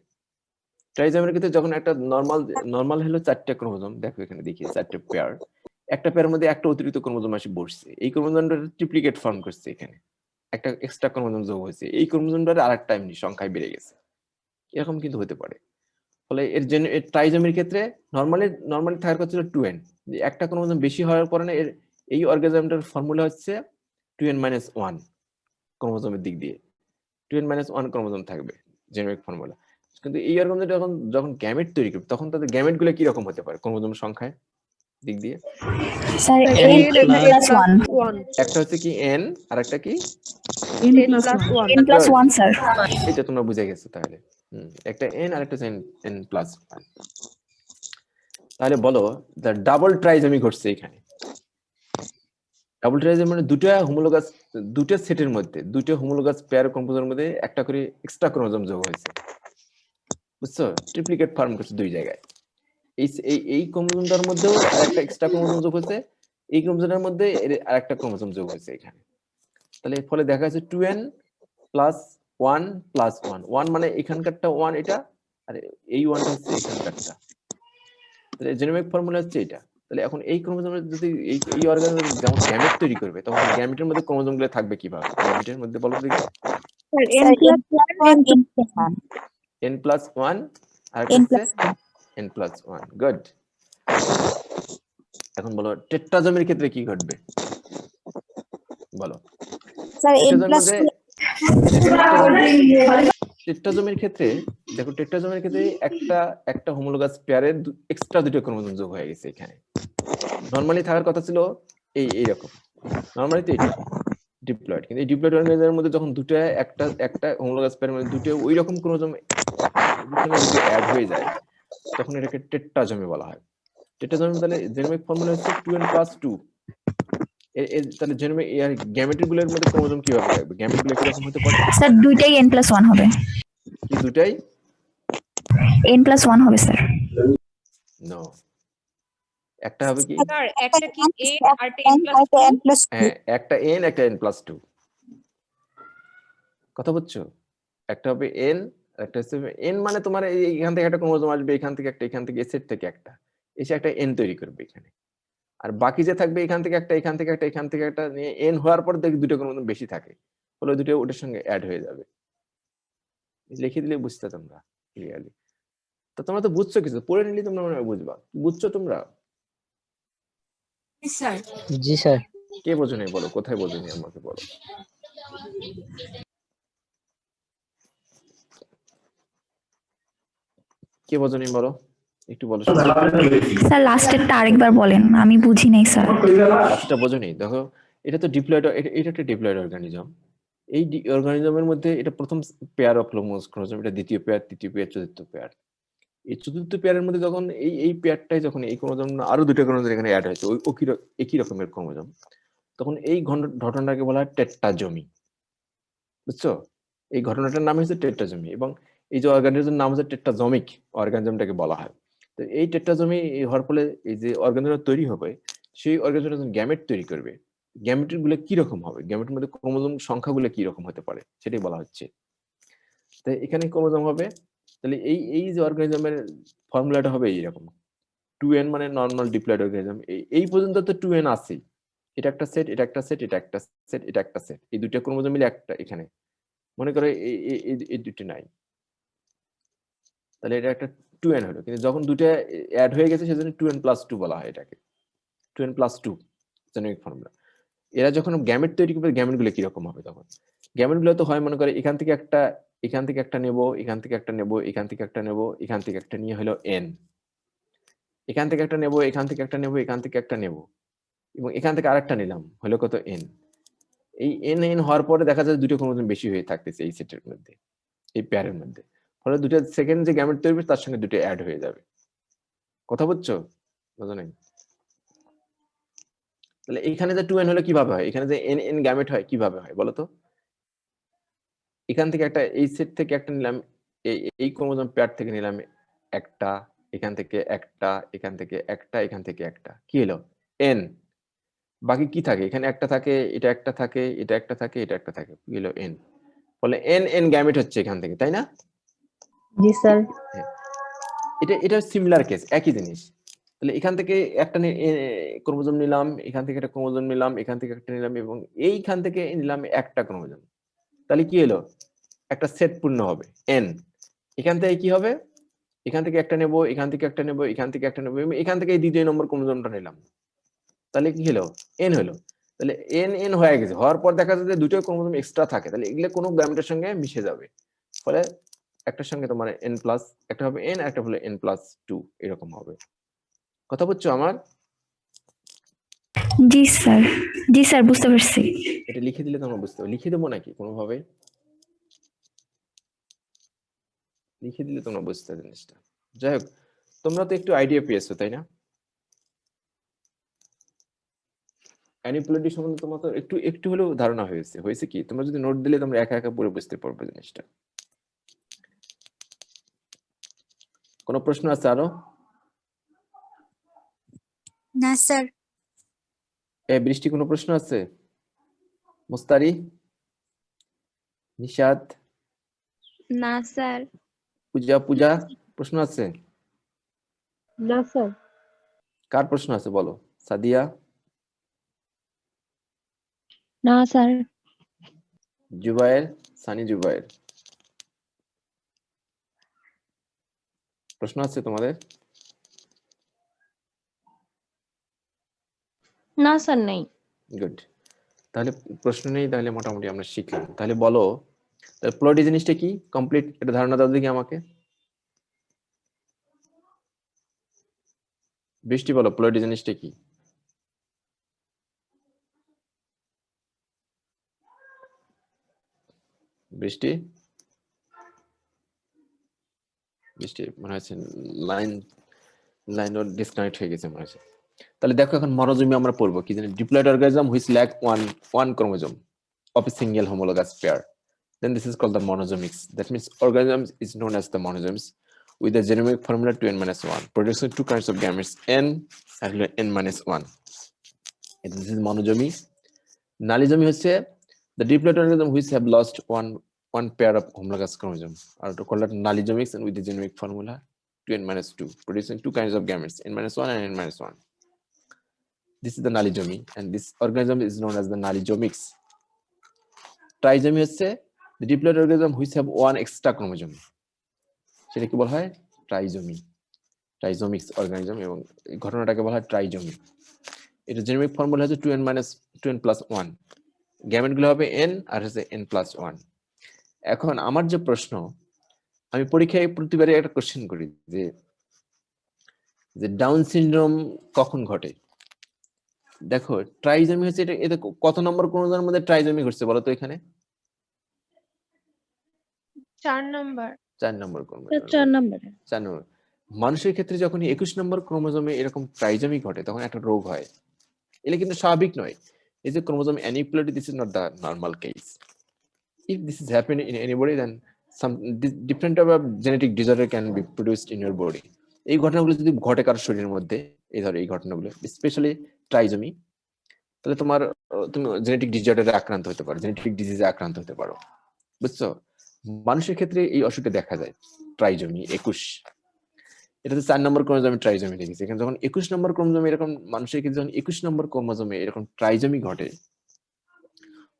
S1: ট্রাইজোমের ক্ষেত্রে যখন একটা নরমাল হলো 4টা ক্রোমোজোম, দেখো এখানে দেখি 4টে পেয়ার, একটা পেয়ারের মধ্যে একটা অতিরিক্ত ক্রোমোজোম আসে বসছে, এই ক্রোমোজোমটা ট্রিপ্লিকেট ফর্ম করছে, এখানে একটা এক্সট্রা ক্রোমোজোম যোগ হয়েছে, এই ক্রোমোজোমটার আরেকটা এমনি সংখ্যায় বেড়ে গেছে, এরকম কিন্তু হতে পারে। ফলে এর ট্রাইজোমের ক্ষেত্রে নরমালি থাকার কথা ছিল 2n, একটা ক্রোমোজোম বেশি হওয়ার কারণে এই অর্গানিজমটার ফর্মুলা হচ্ছে 2n-1 ক্রোমোজোমের দিক দিয়ে 2n-1 ক্রোমোজোম থাকবে জেনেটিক ফর্মুলা। কিন্তু এই অর্গানিজমটা যখন গ্যামেট তৈরি করবে, তখন তাদের গ্যামেট গুলো কি রকম হতে পারে
S8: ক্রোমোজোম সংখ্যায় দিক দিয়ে?
S5: স্যার
S4: একটা
S5: n
S4: n একটা
S5: +1
S4: n+1
S8: একটা হচ্ছে কি n আর একটা কি
S4: n+1
S5: n+1 স্যার
S8: এটা তোমরা বুঝে গেছো তাহলে। একটা n আর একটা হচ্ছে n+1। তাহলে বলো ডাবল ট্রাইজমি ঘটছে এখানে। ডাবল ট্রাইজমি মানে দুটো সেটের মধ্যে দুটো হোমোলোগাস পেয়ার ক্রোমোজোমের মধ্যে একটা করে এক্সট্রা ক্রোমোজোম যোগ হয়েছে, বুঝছো? ট্রিপ্লিকেট ফর্ম করছে দুই জায়গায়। এই ক্রোমোজোমটার মধ্যেও আরেকটা এক্সট্রা ক্রোমোজোম যোগ হয়েছে, এই ক্রোমোজোমের মধ্যে আরেকটা ক্রোমোজোম যোগ হয়েছে এখানে। তাহলে ফলে দেখা যাচ্ছে 2n+1+1 মানে এখানকারটা 1 এটা, আর এই 1টা হচ্ছে এখানকারটা। তাহলে জেনেটিক ফর্মুলা হচ্ছে এটা। তাহলে এখন এই ক্রোমোজোমের যদি এই অর্গানিজম যেমন গ্যামেট তৈরি করবে, তখন গ্যামেটের মধ্যে ক্রোমোজোমগুলো থাকবে কিভাবে? গ্যামেটের মধ্যে বলো দেখি। n+1 আর একটা হচ্ছে n+1। গুড। এখন বলো টেট্রাজমের ক্ষেত্রে কি ঘটবে বলো?
S5: স্যার
S8: টেট্রাজমের ক্ষেত্রে দেখো, টেট্রাজমের ক্ষেত্রে একটা হোমোলোগাস পেয়ারের এক্সট্রা দুটো ক্রোমোজোম যোগ হয়ে গেছে এখানে। নরমালি থাকার কথা ছিল এইরকম, নরমালি তো এটা ডিপ্লয়েড, কিন্তু এই ডিপ্লয়েড অর্গানিজমের মধ্যে যখন একটা হোমোলোগাস পেয়ারের মধ্যে দুটো ওই রকম ক্রোমোজোম অ্যাড হয়ে যায়, তখন এটাকে টেট্রাজমি বলা হয়। টেট্রাজমি তাহলে জেনেটিক ফর্মুলা হচ্ছে 2n+2। তাহলে গ্যামেট গুলোর মধ্যে ক্রোমোজোম কিভাবে থাকবে? গ্যামেট গুলো কিরকম হতে পারে?
S5: স্যার দুইটাই n+1 হবে।
S8: কি দুটাই
S5: n+1 হবে স্যার।
S8: নো, একটা হবে কি?
S2: স্যার একটা কি n আর n+2?
S8: হ্যাঁ, একটা n একটা n+2। কথা বুঝছো? একটা হবে n, একটা হচ্ছে n মানে তোমার এখান থেকে একটা ক্রোমোজোম আসবে, এখান থেকে একটা, এখান থেকে সেট থেকে একটা এসে একটা n তৈরি করবে এখানে। আর বাকি যে থাকবে এখান থেকে একটা, এখান থেকে একটা, এখান থেকে একটা নিয়ে n হওয়ার পর দেখি দুটো ক্রোমোজোম বেশি থাকে, ফলে দুটো ওটার সঙ্গে অ্যাড হয়ে যাবে। লিখে দিলে বুঝতে তোমরা ক্লিয়ারলি। তো তোমরা তো বুঝছো, কিছু পড়ে নিলে তোমরা মনে হয় বুঝবা। বুঝছো তোমরা?
S3: জি স্যার।
S8: কে বোঝো নাই বলো, কোথায় বোঝোনি আমাকে বলো। কে বোঝোনি বলো, একটু বলো।
S5: স্যার লাস্টেরটা আরেকবার বলেন, আমি বুঝি নাই স্যার।
S8: লাস্টটা বোঝোনি? দেখো এটা তো ডিপ্লয়েড, এটা একটা ডিপ্লয়েড অর্গানিজম। এই অর্গানিজমের মধ্যে এটা প্রথম পেয়ার অফ হোমোলোগাস ক্রোমোজোম, এটা দ্বিতীয় পেয়ার, তৃতীয় পেয়ার, চতুর্থ পেয়ার। এই চতুর্থ পেয়ারের মধ্যে যখন এই পেয়ারটাই যখন এই ক্রোমোজোম আরো দুটো ক্রোমোজোম এখানে অ্যাড হয়েছে একই রকমের ক্রোমোজোম, তখন এই ঘটনাটাকে বলা হয় টেট্রাজমি। বুঝছো? এই ঘটনাটার নাম হচ্ছে টেট্রাজমি, এবং এই যে অর্গানিজমের নাম হচ্ছে টেট্রাজমিক অর্গানিজমটাকে বলা হয়। তো এই টেট্রাজমি হওয়ার ফলে এই যে অর্গানিজম তৈরি হবে, সেই অর্গানিজম যখন গ্যামেট তৈরি করবে, গ্যামেট গুলো কি রকম হবে, গ্যামেটের মধ্যে ক্রোমোজোম সংখ্যাগুলো কি রকম হতে পারে সেটাই বলা হচ্ছে। তাই এখানে ক্রোমোজোম হবে, তাহলে এই যে অর্গানিজমের ফর্মুলাটা হবে এইরকম, 2n মানে নর্মাল ডিপ্লয়েড অর্গানিজম। এই পর্যন্ত তো 2n আছেই, এটা একটা সেট, এটা একটা সেট, এটা একটা সেট, এটা একটা সেট, এই দুইটা ক্রোমোজোম মিলে একটা, এখানে মনে করে এই দুটি নাই, তাহলে এটা একটা 2n হলো। কিন্তু যখন দুটো অ্যাড হয়ে গেছে সেজন্য 2n+2 বলা হয় এটাকে, 2n+2 জেনেটিক ফর্মুলা। এরা যখন গ্যামেট তৈরি করবে, গ্যামেট গুলো কিরকম হবে, তখন গ্যামেট গুলো তো হয় মনে করে এখান থেকে একটা, এখান থেকে একটা নেব, এখান থেকে একটা নেব, এখান থেকে একটা নেব, এখান থেকে একটা নিয়ে হলো n, এখান থেকে একটা নেব, এখান থেকে একটা নেব, এখান থেকে একটা নেব, এবং এখান থেকে আরেকটা নিলাম, হলো কত n। এই n হওয়ার পরে দেখা যায় দুটো ক্রোমোজোম বেশি হয়ে থাকতেছে এই সেটের মধ্যে, এই পেয়ারের মধ্যে, ফলে দুটো সেকেন্ড যে গ্যামেট তৈরি তার সঙ্গে দুটো অ্যাড হয়ে যাবে। কথা বুঝছো? বুঝো নাই? তাহলে এখানে যে 2n হলো কিভাবে হয়, এখানে যে n গ্যামেট হয় কিভাবে হয় বলো তো? এখান থেকে একটা, এই সেট থেকে একটা নিলাম, এই ক্রোমোজোম পেয়ার থেকে নিলাম একটা, এখান থেকে একটা, এখান থেকে একটা, এখান থেকে একটা, কি হলো n। বাকি কি থাকে, এখানে একটা থাকে, এটা একটা থাকে, এটা একটা থাকে, এটা একটা থাকে, কি হলো n। ফলে n গ্যামেট হচ্ছে এখান থেকে, তাই না?
S6: জি স্যার।
S8: এটা সিমিলার কেস, একই জিনিস। তাহলে এখান থেকে একটা ক্রোমোজোম নিলাম, এখান থেকে একটা ক্রোমোজোম নিলাম, এখান থেকে একটা নিলাম, এবং এইখান থেকে নিলাম একটা ক্রোমোজোম, তাহলে কি হলো একটা সেট পূর্ণ হবে n। এখান থেকে কি হবে, এখান থেকে একটা নেব, এখান থেকে একটা নেব, এখান থেকে একটা নেব, এবং এখান থেকে এই দ্বিতীয় নম্বর ক্রোমোজোমটা নিলাম, তাহলে কি হলো n হলো। তাহলে n হয়ে গেছে, হওয়ার পর দেখা যাচ্ছে যে দুটো ক্রোমোজোম এক্সট্রা থাকে, তাহলে এগুলো কোনো গ্যামেটের সঙ্গে মিশে যাবে, ফলে একটার সঙ্গে তোমার n প্লাস একটা হবে n, একটা হলো n+2, এরকম হবে। কথা বুঝছো আমার?
S5: জি স্যার, জি স্যার, বুঝতে পারছি।
S8: এটা লিখে দিলে তোমরা বুঝতে পারবে, লিখে দেবো নাকি কোনোভাবে? লিখে দিলে তোমরা বুঝতে জিনিসটা। যাই হোক, তোমরা তো একটু আইডিয়া পেয়েছো তাই না? অ্যানিপোলজি সম্বন্ধে তোমার তো একটু একটু হলেও ধারণা হয়েছে কি, তোমরা যদি নোট দিলে তোমরা একা একা পড়ে বুঝতে পারবে জিনিসটা। কোনো প্রশ্ন আছে আরো?
S5: না স্যার।
S8: বৃষ্টি কোনো প্রশ্ন আছে? মুস্তারি, নিশাদ,
S7: না স্যার।
S8: পূজা প্রশ্ন আছে?
S4: না স্যার।
S8: কার প্রশ্ন আছে বলো? সাদিয়া,
S7: না স্যার।
S8: জুবায়ের, সানি জুবায়ের, প্রশ্ন আছে তোমাদের?
S7: না স্যার নেই।
S8: গুড, তাহলে প্রশ্ন নেই, তাহলে মোটামুটি আমরা শিখলাম। তাহলে বলো প্লটি জিনিসটা কি, কমপ্লিট একটা ধারণা দাও দেখি আমাকে। বৃষ্টি বলো প্লটি জিনিসটা কি? বৃষ্টি মনে হচ্ছে লাইন ডিসকানেক্ট হয়ে গেছে মনে হচ্ছে। তাহলে দেখো এখন মনোজমি আমরা পড়বো কি জানি, diploid organism which lack one chromosome of a single homologous pair, then this is called the monozomics. That means organism is known as the monozomes with the genomic formula 2n-1 producing two kinds of gametes, n and n-1. This is monozomy. Nalizomy হচ্ছে the diploid organism which have lost one pair of homologous chromosome are called nalizomics, and with the genomic formula 2n-2 producing two kinds of gametes, n-1 and n-1. This is the nalizomy, and this organism is known as the nalizomics. Trisomy হচ্ছে the diploid organism which have one extra chromosome, সেটা কি বলা হয় trisomy, ট্রাইজোমিক্স organism, এবং এই ঘটনাটাকে বলা হয় ট্রাইজোমি। এটা জেনেটিক ফর্মুলা হচ্ছে 2n+1, গ্যামেট গুলো হবে n আর হচ্ছে n+1। এখন আমার যে প্রশ্ন, আমি পরীক্ষায় প্রতিবারই একটা কোশ্চেন করি যে ডাউন সিনড্রোম কখন ঘটে। দেখো ট্রাইজোমি হচ্ছে এটা কত নম্বর ক্রোমোজোমের মধ্যে ট্রাইজোমি ঘটছে বলো তো এখানে?
S2: 4 number.
S8: 4 নম্বর ক্রোমোজোম।
S4: 4 নম্বরে।
S8: 4 নম্বর। মানুষের ক্ষেত্রে যখন 21 নম্বর ক্রোমোজোমে এরকম ট্রাইজমি ঘটে তখন একটা রোগ হয়। এটা কিন্তু স্বাভাবিক নয়। এই যে chromosome aneuploidy, this is not the normal case. If this is happening in anybody, then some different type of genetic disorder can be produced in your body. এই ঘটনাগুলো যদি ঘটে কারোর শরীরের মধ্যে, এই ধরো এই ঘটনাগুলো স্পেশালি ট্রাইজমি, তাহলে তুমি জেনেটিক ডিসঅর্ডারে আক্রান্ত হতে পারো, জেনেটিক ডিজিজে আক্রান্ত হতে পারো, বুঝছো? মানুষের ক্ষেত্রে এই অসুখটা দেখা যায় ট্রাইজমি 21। এটা তো 4 নম্বর ক্রোমোজোমে ট্রাইজমি দেখেছি। এখানে যখন 21 নম্বর ক্রোমোজোমে এরকম মানুষের ক্ষেত্রে যখন 21 নম্বর ক্রোমোজোমে এরকম ট্রাইজমি ঘটে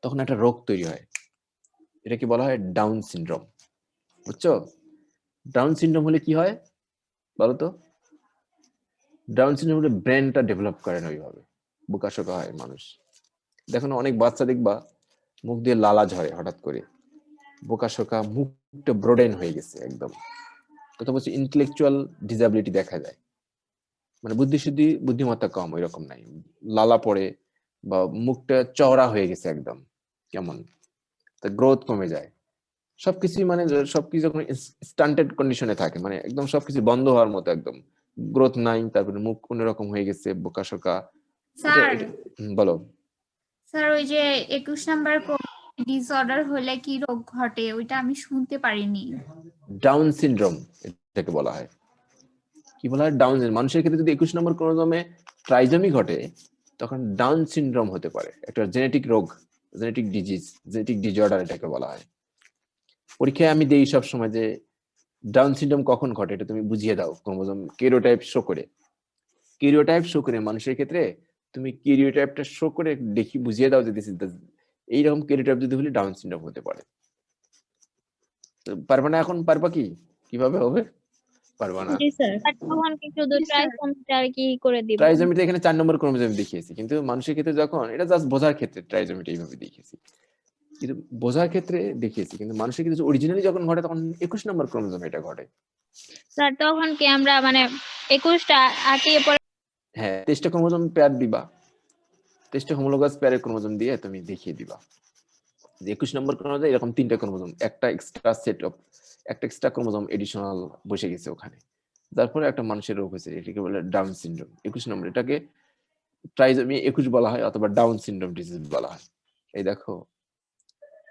S8: তখন একটা রোগ তৈরি হয়। এটাকে বলা হয় ডাউন সিনড্রোম, বুঝছো? ডাউন সিনড্রোম হলে কি হয় বলো তো? ডাউন সিনড্রোম হলে ব্রেনটা ডেভেলপ করে না ওইভাবে, বোকাশোকা হয় মানুষ। দেখো না অনেক বাচ্চা দেখবা মুখ দিয়ে লালা ঝরে হঠাৎ করে, বোকাশোকা, মুখটা ব্রোডেন হয়ে গেছে একদম। কথা বলছি ইন্টেলেকচুয়াল ডিসএবিলিটি দেখা যায়, মানে বুদ্ধিশুদ্ধি বুদ্ধিমত্তা কম ওইরকম নাই, লালা পড়ে বা মুখটা চওড়া হয়ে গেছে একদম, কেমন গ্রোথ কমে যায়, সবকিছুই মানে সবকিছু যখন স্টান্টেড কন্ডিশনে থাকে, মানে একদম সবকিছু বন্ধ হওয়ার মতো, একদম গ্রোথ নাই, তারপরে মুখ অন্যরকম হয়ে গেছে, বোকাশোকা।
S2: স্যার,
S8: বলো
S2: স্যার ওই যে 21 নাম্বার ডিসঅর্ডার হলে কি রোগ ঘটে ওইটা আমি শুনতে পারিনি।
S8: ডাউন সিনড্রোম এটাকে বলা হয়। কি বলা হয়? ডাউন। মানুষের ক্ষেত্রে যদি 21 নম্বর ক্রোমোজোমে ট্রাইজমি ঘটে তখন ডাউন সিনড্রোম হতে পারে, একটা জেনেটিক রোগ, জেনেটিক ডিজিজ, জেনেটিক ডিসঅর্ডার এটাকে বলা হয়। পরীক্ষায় আমি দেই সব সময় যে ডাউন সিনড্রোম কখন ঘটে এটা তুমি বুঝিয়ে দাও ক্রোমোজোম ক্যারিওটাইপ শো করে। ক্যারিওটাইপ শো করে মানুষের ক্ষেত্রে তুমি ক্যারিওটাইপটা শো করে দেখি বুঝিয়ে দাও যে দিস ইজ দ্য, এইরকম ক্যারিওটাইপ যদি হলে ডাউন সিনড্রোম হতে পারে। পারবে না এখন? পারবা কি? কিভাবে হবে? পারবা না।
S4: জি স্যার।
S7: আর তখন কি শুধু ট্রাইসোমিটা আর কি করে দিব?
S8: ট্রাইজমিটা এখানে 4 নম্বর ক্রোমোজোম দেখিয়েছি, কিন্তু মানুষের ক্ষেত্রে যখন এটা জাস্ট বোঝার ক্ষেত্রে ট্রাইজমিটা এইভাবে দেখিয়েছি, কিন্তু বোঝার ক্ষেত্রে দেখিয়েছি, কিন্তু মানুষের ক্ষেত্রে অরিজিনালি যখন ঘটে তখন 21 নম্বর ক্রোমোজোমে এটা ঘটে।
S7: স্যার তখন কি আমরা মানে 21টা আঁকিয়ে পরে?
S8: হ্যাঁ, 23টা ক্রোমোজোম পেয়ার দিবা, 23টা হোমোলোগাস পেয়ারের ক্রোমোজোম দিয়ে তুমি দেখিয়ে দিবা যে 21 নম্বর ক্রোমোজোমে এরকম 3টা ক্রোমোজোম, একটা এক্সট্রা সেট অফ, একটা এক্সট্রা ক্রোমোজোম এডিশনাল বসে গেছে ওখানে, তারপরে একটা মানুষের রোগ হয়েছে, এটাকে বলে ডাউন সিনড্রোম। 21 নম্বর, এটাকে ট্রাইজমি 21 বলা হয় অথবা ডাউন সিনড্রোম ডিজিজ বলা হয়। এই দেখো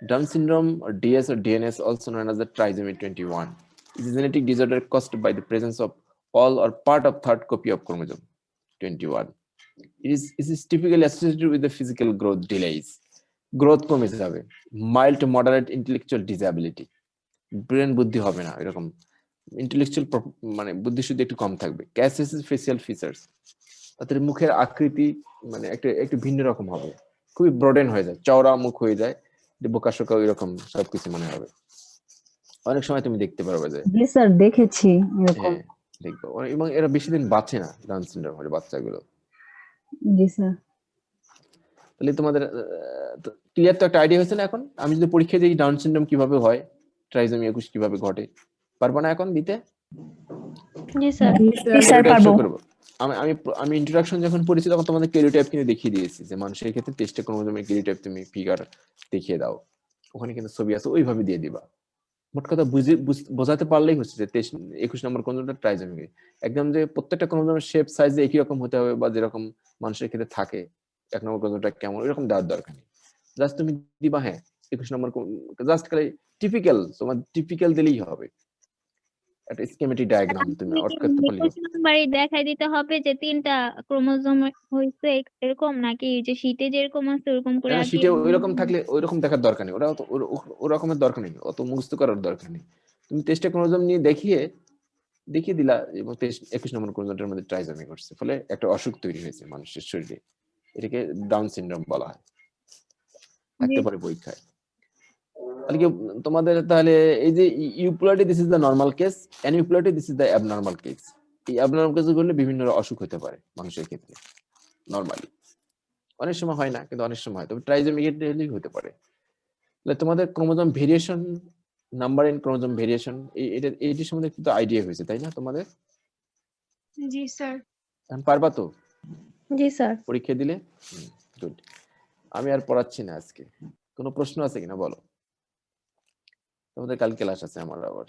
S8: Down syndrome or DS or DNS, also known as the trisomy 21, is a genetic disorder caused by the presence of all or part of third copy of chromosome 21. It is typically associated with the physical growth delays. Growth কমে যাবে, mild to moderate intellectual disability, brain বুদ্ধি হবে না এরকম, intellectual মানে বুদ্ধিশুদ্ধি একটু কম থাকবে, ক্যাসেসিস facial features, তাদের মুখের আকৃতি মানে একটু ভিন্ন রকম হবে, খুবই ব্রডেন হয়ে যায়, চওড়া মুখ হয়ে যায়, বোকাশোকা এরকম সবকিছু মনে হবে। অনেক সময় তুমি দেখতে পারবে যে
S6: জি স্যার দেখেছি এরকম।
S8: হ্যাঁ দেখবো, এবং এরা বেশি দিন বাঁচে না ডাউন সিনড্রোম হলে বাচ্চাগুলো।
S6: জি স্যার।
S8: তাহলে তোমাদের ক্লিয়ার তো একটা আইডিয়া হয়েছে না এখন? আমি যদি পরীক্ষা দিই ডাউন সিনড্রোম কিভাবে হয়, ট্রাইজমি 21 কিভাবে ঘটে, পারবো না এখন দিতে?
S7: জি স্যার।
S5: জি স্যার পারবো।
S8: আমি ইন্ট্রোডাকশন যখন পড়েছি তখন তোমাদের ক্যারিওটাইপ কিন্তু দেখিয়ে দিয়েছি যে মানুষের ক্ষেত্রে 23টা ক্রোমোজোমের ক্যারিওটাইপ তুমি ফিগার দেখিয়ে দাও, ওখানে কিন্তু ছবি আছে, ওইভাবে দিয়ে দিবা। মোট কথা বোঝাতে পারলেই হচ্ছে যে 21 নম্বর ক্রোমোজোমটা ট্রাইজমি। একদম যে প্রত্যেকটা ক্রোমোজোমের শেপ সাইজ একই রকম হতে হবে বা যেরকম মানুষের ক্ষেত্রে থাকে 1 নম্বর ক্রোমোজোমটা কেমন, এরকম দেওয়ার দরকার নেই। জাস্ট তুমি দিবা হ্যাঁ 21 নম্বর, জাস্ট খালি টিপিক্যাল, তোমার টিপিক্যাল দিলেই হবে, একটা স্কিমেটিক ডায়াগ্রাম তুমি আউট করতে পারলেই হবে।
S7: 21 নম্বরে দেখাই দিতে হবে যে 3টা ক্রোমোজোম হইছে এরকম, নাকি যে শীটে যেরকম আছে ওরকম করে
S8: না,
S7: আঁকিয়ে?
S8: সেটা ওইরকম থাকলে ওইরকম দেখার দরকার নেই, ওরা ওরকমের দরকার নেই, অত মুখস্থ করার দরকার নেই। তুমি 23টা ক্রোমোজোম নিয়ে দেখিয়ে দিলা এবং 21 নম্বর ক্রোমোজোমটার মধ্যে ট্রাইজমি ঘটছে, ফলে একটা অসুখ তৈরি হয়েছে মানুষের শরীরে, এটাকে ডাউন সিনড্রোম বলা হয়, থাকতে পারে পরীক্ষায়। তাহলে কি তোমাদের তাহলে এই যে euploidy this is the normal case, aneuploidy this is the abnormal case. এই অ্যাবনর্মাল কেস গুলো বিভিন্ন অসুখ হতে পারে মানুষের ক্ষেত্রে নরমালি, অনেক সময় হয় না কিন্তু অনেক সময় হয়, তবে ট্রাইজমি হতে পারে। তাহলে তোমাদের chromosome variation, number in chromosome variation, এইটির সম্বন্ধে একটু আইডিয়া হয়েছে তাই না তোমাদের?
S2: জি স্যার।
S8: এখন পারবা তো
S4: জি স্যার।
S8: পরীক্ষা দিলে? গুড। আমি আর পড়াচ্ছি না আজকে। কোনো প্রশ্ন আছে কিনা বলো?
S1: তোমাদের কাল ক্লাস আছে আমার আবার।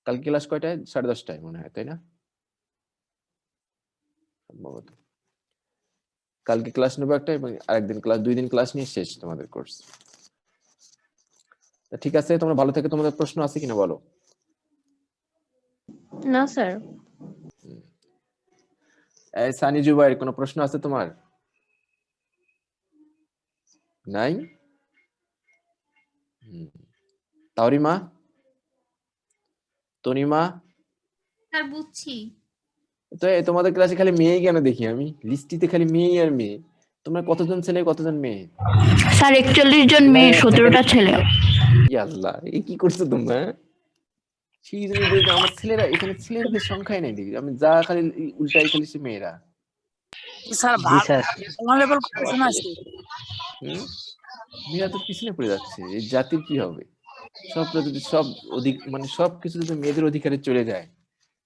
S1: কাল ক্লাস কয়টায়? 10:30টায় মনে হয়, তাই না? সম্ভবত কালকে ক্লাস নেবো একটা এবং আরেকদিন ক্লাস, 2 দিন ক্লাস নিয়ে শেষ তোমাদের কোর্স। ঠিক আছে, তোমরা ভালো থেকে, তোমাদের প্রশ্ন আছে কিনা বলো।
S4: না স্যার।
S1: সানি জুবাইর, কোনো প্রশ্ন আছে তোমার? নাই? তাওরিমা, তনিমা,
S2: স্যার বুঝছি।
S1: তো তোমাদের ক্লাসে খালি মেয়ে কেন দেখি আমি? লিস্টিতে খালি মেয়ে আর মেয়ে। তোমরা কতজন ছেলে কতজন মেয়ে?
S5: স্যার 41 জন মেয়ে, 17টা ছেলে।
S1: আল্লাহ, এই কি করছো তোমরা? সেই জন্য দেখি আমার ছেলেরা এখানে, ছেলেদের সংখ্যাই নাই দেখি আমি, যা খালি উল্টাই খালি সে মেয়েরা।
S9: স্যার
S3: জি স্যার।
S9: লেভেল কোশ্চেন আছে।
S1: মেয়েরা তো পিছনে পড়ে যাচ্ছে, এই জাতির কি হবে? সবটা যদি সব মানে সবকিছু যদি মেয়েদের অধিকারে চলে যায়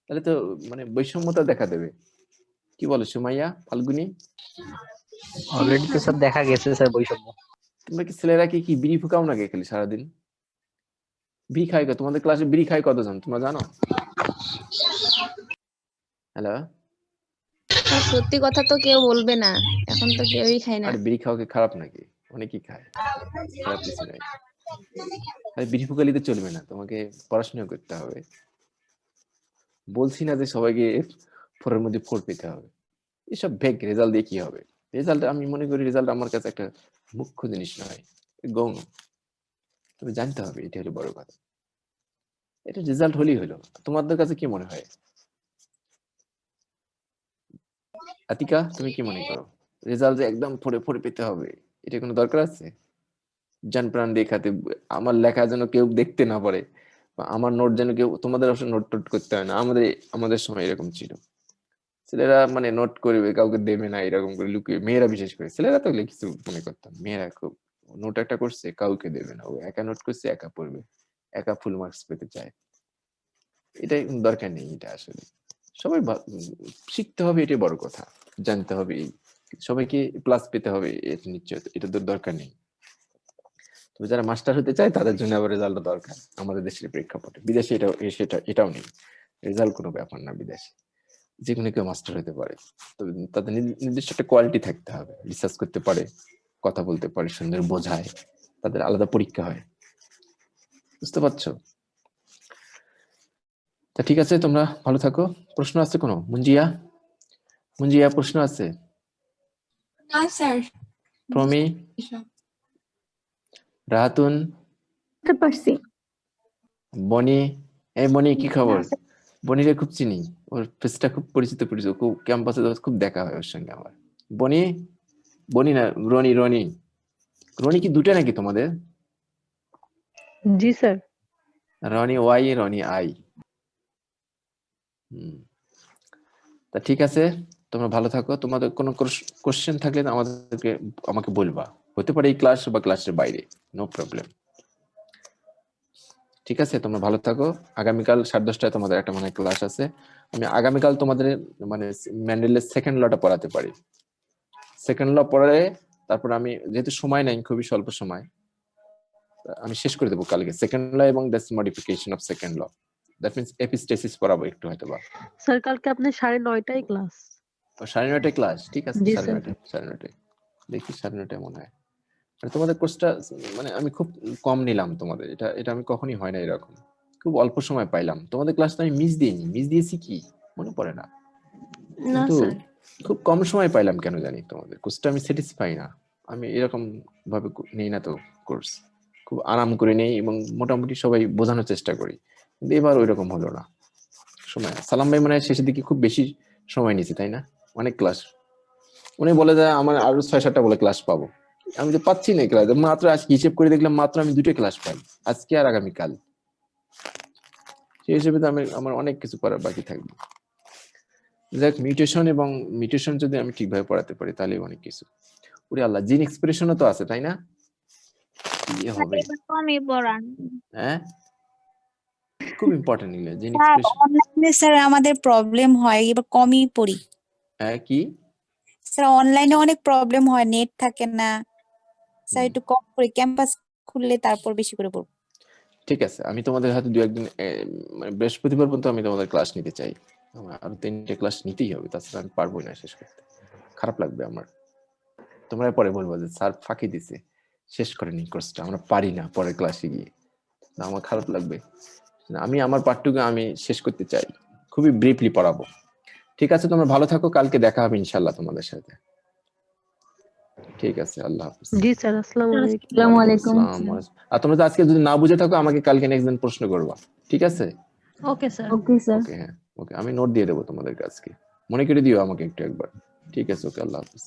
S1: তাহলে তো মানে বৈষম্যতা দেখা দেবে। কি বলো সুমাইয়া, ফাল্গুনি?
S3: অলরেডি তো স্যার দেখা গেছে স্যার বৈষম্য।
S1: তোমরা কি ছেলেরা কি বিড়ি ফুকাও নাকি খালি সারাদিন? বিড়ি খায় তোমাদের ক্লাসে? বিড়ি খায় কতজন তোমরা জানো? হ্যালো,
S4: সত্যি কথা তো কেউ বলবে না, এখন তো কেউই খায় না।
S1: আরে বিড়ি খাওয়া কি খারাপ নাকি? অনেকেই খায়, খারাপ কিছু নাই। আরে বিড়ি ফুকালিতে চলবে না, তোমাকে পড়াশোনা করতে হবে। বলছি না যে সবাইকে 4-এর মধ্যে 4 পেতে হবে, এসব ভেগ। রেজাল্ট দিয়ে কি হবে? রেজাল্ট, আমি মনে করি রেজাল্ট আমার কাছে একটা মুখ্য জিনিস নয়, গৌণ। তুমি জানতে হবে, এটা হলো বড় কথা। এটা রেজাল্ট হলেই হলো। তোমাদের কাছে কি মনে হয়? আতিকা, তুমি কি মনে করো? রেজাল্ট যে একদম 4-এ পেতে হবে, এটা কোনো দরকার আছে? জান প্রাণ দেখাতে, আমার লেখা যেন কেউ দেখতে না পারে, বা আমার নোট যেন কেউ, তোমাদের অবশ্য নোট টোট করতে হয় না, আমাদের সময় এরকম ছিল। ছেলেরা মানে নোট করবে, কাউকে দেবে না, এরকম করে লুকিয়ে। মেয়েরা বিশেষ করে, ছেলেরা তো কিছু মনে করতাম, মেয়েরা খুব নোট একটা করছে কাউকে দেবে না, ও একা নোট করছে একা পড়বে, একা ফুল মার্কস পেতে চায়। এটাই দরকার নেই, এটা আসলে সবাই শিখতে হবে, এটাই বড় কথা। জানতে হবে, সবাইকে প্লাস পেতে হবে, এটা নিশ্চয়, এটা তো দরকার নেই। তবে যারা মাস্টার হতে চায় তাদের জন্য আবার রেজাল্ট দরকার আমাদের দেশের প্রেক্ষাপটে। বিদেশে এটাও নেই, রেজাল্ট কোনো ব্যাপার না বিদেশে, যে কোনো কেউ মাস্টার হতে পারে। তবে তাদের নির্দিষ্ট একটা কোয়ালিটি থাকতে হবে, রিসার্চ করতে পারে, কথা বলতে পারে, সুন্দর বোঝায়, তাদের আলাদা পরীক্ষা হয়। বুঝতে পারছো? তা ঠিক আছে, তোমরা ভালো থাকো। প্রশ্ন আছে কোনো? মুঞ্জিয়া প্রশ্ন আছে?
S5: না স্যার।
S1: প্রমি, রাহাতুন,
S5: পারছি।
S1: বনি। এই বনি, কি খবর? বনিরে খুব চিনি, ওর ফেসটা খুব পরিচিত, খুব ক্যাম্পাসে খুব দেখা হয় ওর সঙ্গে আমার। বনি না, রনি কি দুটো নাকি তোমাদের?
S4: জি sir.
S1: Roni Y, Roni I. তা ঠিক আছে, তোমরা ভালো থাকো। তোমাদের কোনো কোশ্চেন থাকলে আমাকে বলবা, হতে পারে এই ক্লাস বা ক্লাসের বাইরে, নো প্রবলেম। ঠিক আছে, তোমরা ভালো থাকো। আগামীকাল 10:30টায় তোমাদের একটা মানে ক্লাস আছে। আমি আগামীকাল তোমাদের মানে ম্যান্ডেলের সেকেন্ড লটা পড়াতে পারি। সেকেন্ড ল পড়ে তারপর আমি, যেহেতু সময় নাই, খুবই স্বল্প সময়, আমি শেষ করে দেবো কালকে সেকেন্ড ল এবং that's modification of second law, that means epistasis পড়াবো একটু হয়তো বা।
S4: স্যার কালকে আপনার 9:30টায় ক্লাস।
S1: 9:30টায় ক্লাস, ঠিক আছে।
S4: জি
S1: 9:30 দেখি 9:30টায় মনে হয়। মানে তোমাদের কোর্সটা মানে আমি খুব কম নিলাম তোমাদের, এটা আমি কখনই হয় না এরকম, খুব অল্প সময় পাইলাম। তোমাদের ক্লাসটা আমি মিস দিয়েছি কি মনে পড়ে না,
S4: না
S1: কিন্তু
S4: স্যার।
S1: খুব কম সময় পাইলাম কেন জানি। তোমাদের কোর্সটা আমি স্যাটিসফাই না, আমি এরকম ভাবে নেই না তো কোর্স, খুব আরাম করে নেই এবং মোটামুটি সবাই বোঝানোর চেষ্টা করি, কিন্তু এবার ওইরকম হলো না সময়। সালাম ভাই মানে শেষের দিকে খুব বেশি সময় নিয়েছে, তাই না? অনেক ক্লাস, উনি বলে যে আমার আরো 6-7টা বলে ক্লাস পাবো, আমি তো পাচ্ছি না ক্লাস। মাত্র আজকে হিসেব করে দেখলাম, মাত্র আমি 2টো ক্লাস পাই, আজকে আর আগামীকাল। সেই হিসেবে তো আমার অনেক কিছু করার বাকি থাকবে। দেখ, মিউটেশন যদি আমি ঠিকভাবে পড়াতে পারি তাহলে অনেক কিছু। ওরে আল্লাহ, জিন এক্সপ্রেশনও তো আছে, তাই না? কি হবে?
S7: কমই পড়ান।
S1: হ্যাঁ, খুব ইম্পর্টেন্ট এগুলো, জিন
S5: স্যার
S1: এক্সপ্রেশন।
S5: অনলাইনে স্যার আমাদের প্রবলেম হয়, এবার কমই পড়ি।
S1: হ্যাঁ, কি
S5: স্যার অনলাইনে অনেক প্রবলেম হয়, নেট থাকে না। স্যার একটু কম করে ক্যাম্পাস খুললে তারপর বেশি করে পড়ব।
S1: ঠিক আছে, আমি তোমাদের হাতে দু একদিন মানে বৃহস্পতিবার পর্যন্ত আমি তোমাদের ক্লাস নিতে চাই। আমার আরো 3টে ক্লাস নিতেই হবে, তাছাড়া আমি পারবোই না শেষ করতে। খারাপ লাগবে আমার। তোমরা পরে বলবো যে স্যার ফাঁকি দিছে, শেষ করেনি কোর্সটা, আমরা পারি না পরের ক্লাসে গিয়ে। না, আমার খারাপ লাগবে। আমি আমার পাঠটুকু আমি শেষ করতে চাই, খুবই ব্রিফলি পড়াবো। ঠিক আছে, তোমরা ভালো থাকো, কালকে দেখা হবে ইনশাআল্লাহ তোমাদের সাথে। ঠিক আছে, আল্লাহ হাফেজ।
S10: জি স্যার, আসসালামু আলাইকুম।
S6: আসসালামু আলাইকুম।
S1: আর তোমরা তো আজকে যদি না বুঝে থাকো আমাকে কালকে নেক্সট দিন প্রশ্ন করবা, ঠিক আছে?
S10: Okay sir.
S6: Okay sir.
S1: ওকে, হ্যাঁ ওকে, আমি নোট দিয়ে দেবো তোমাদেরকে আজকে, মনে করে দিও আমাকে একটু একবার। ঠিক আছে, ওকে, আল্লাহ হাফেজ।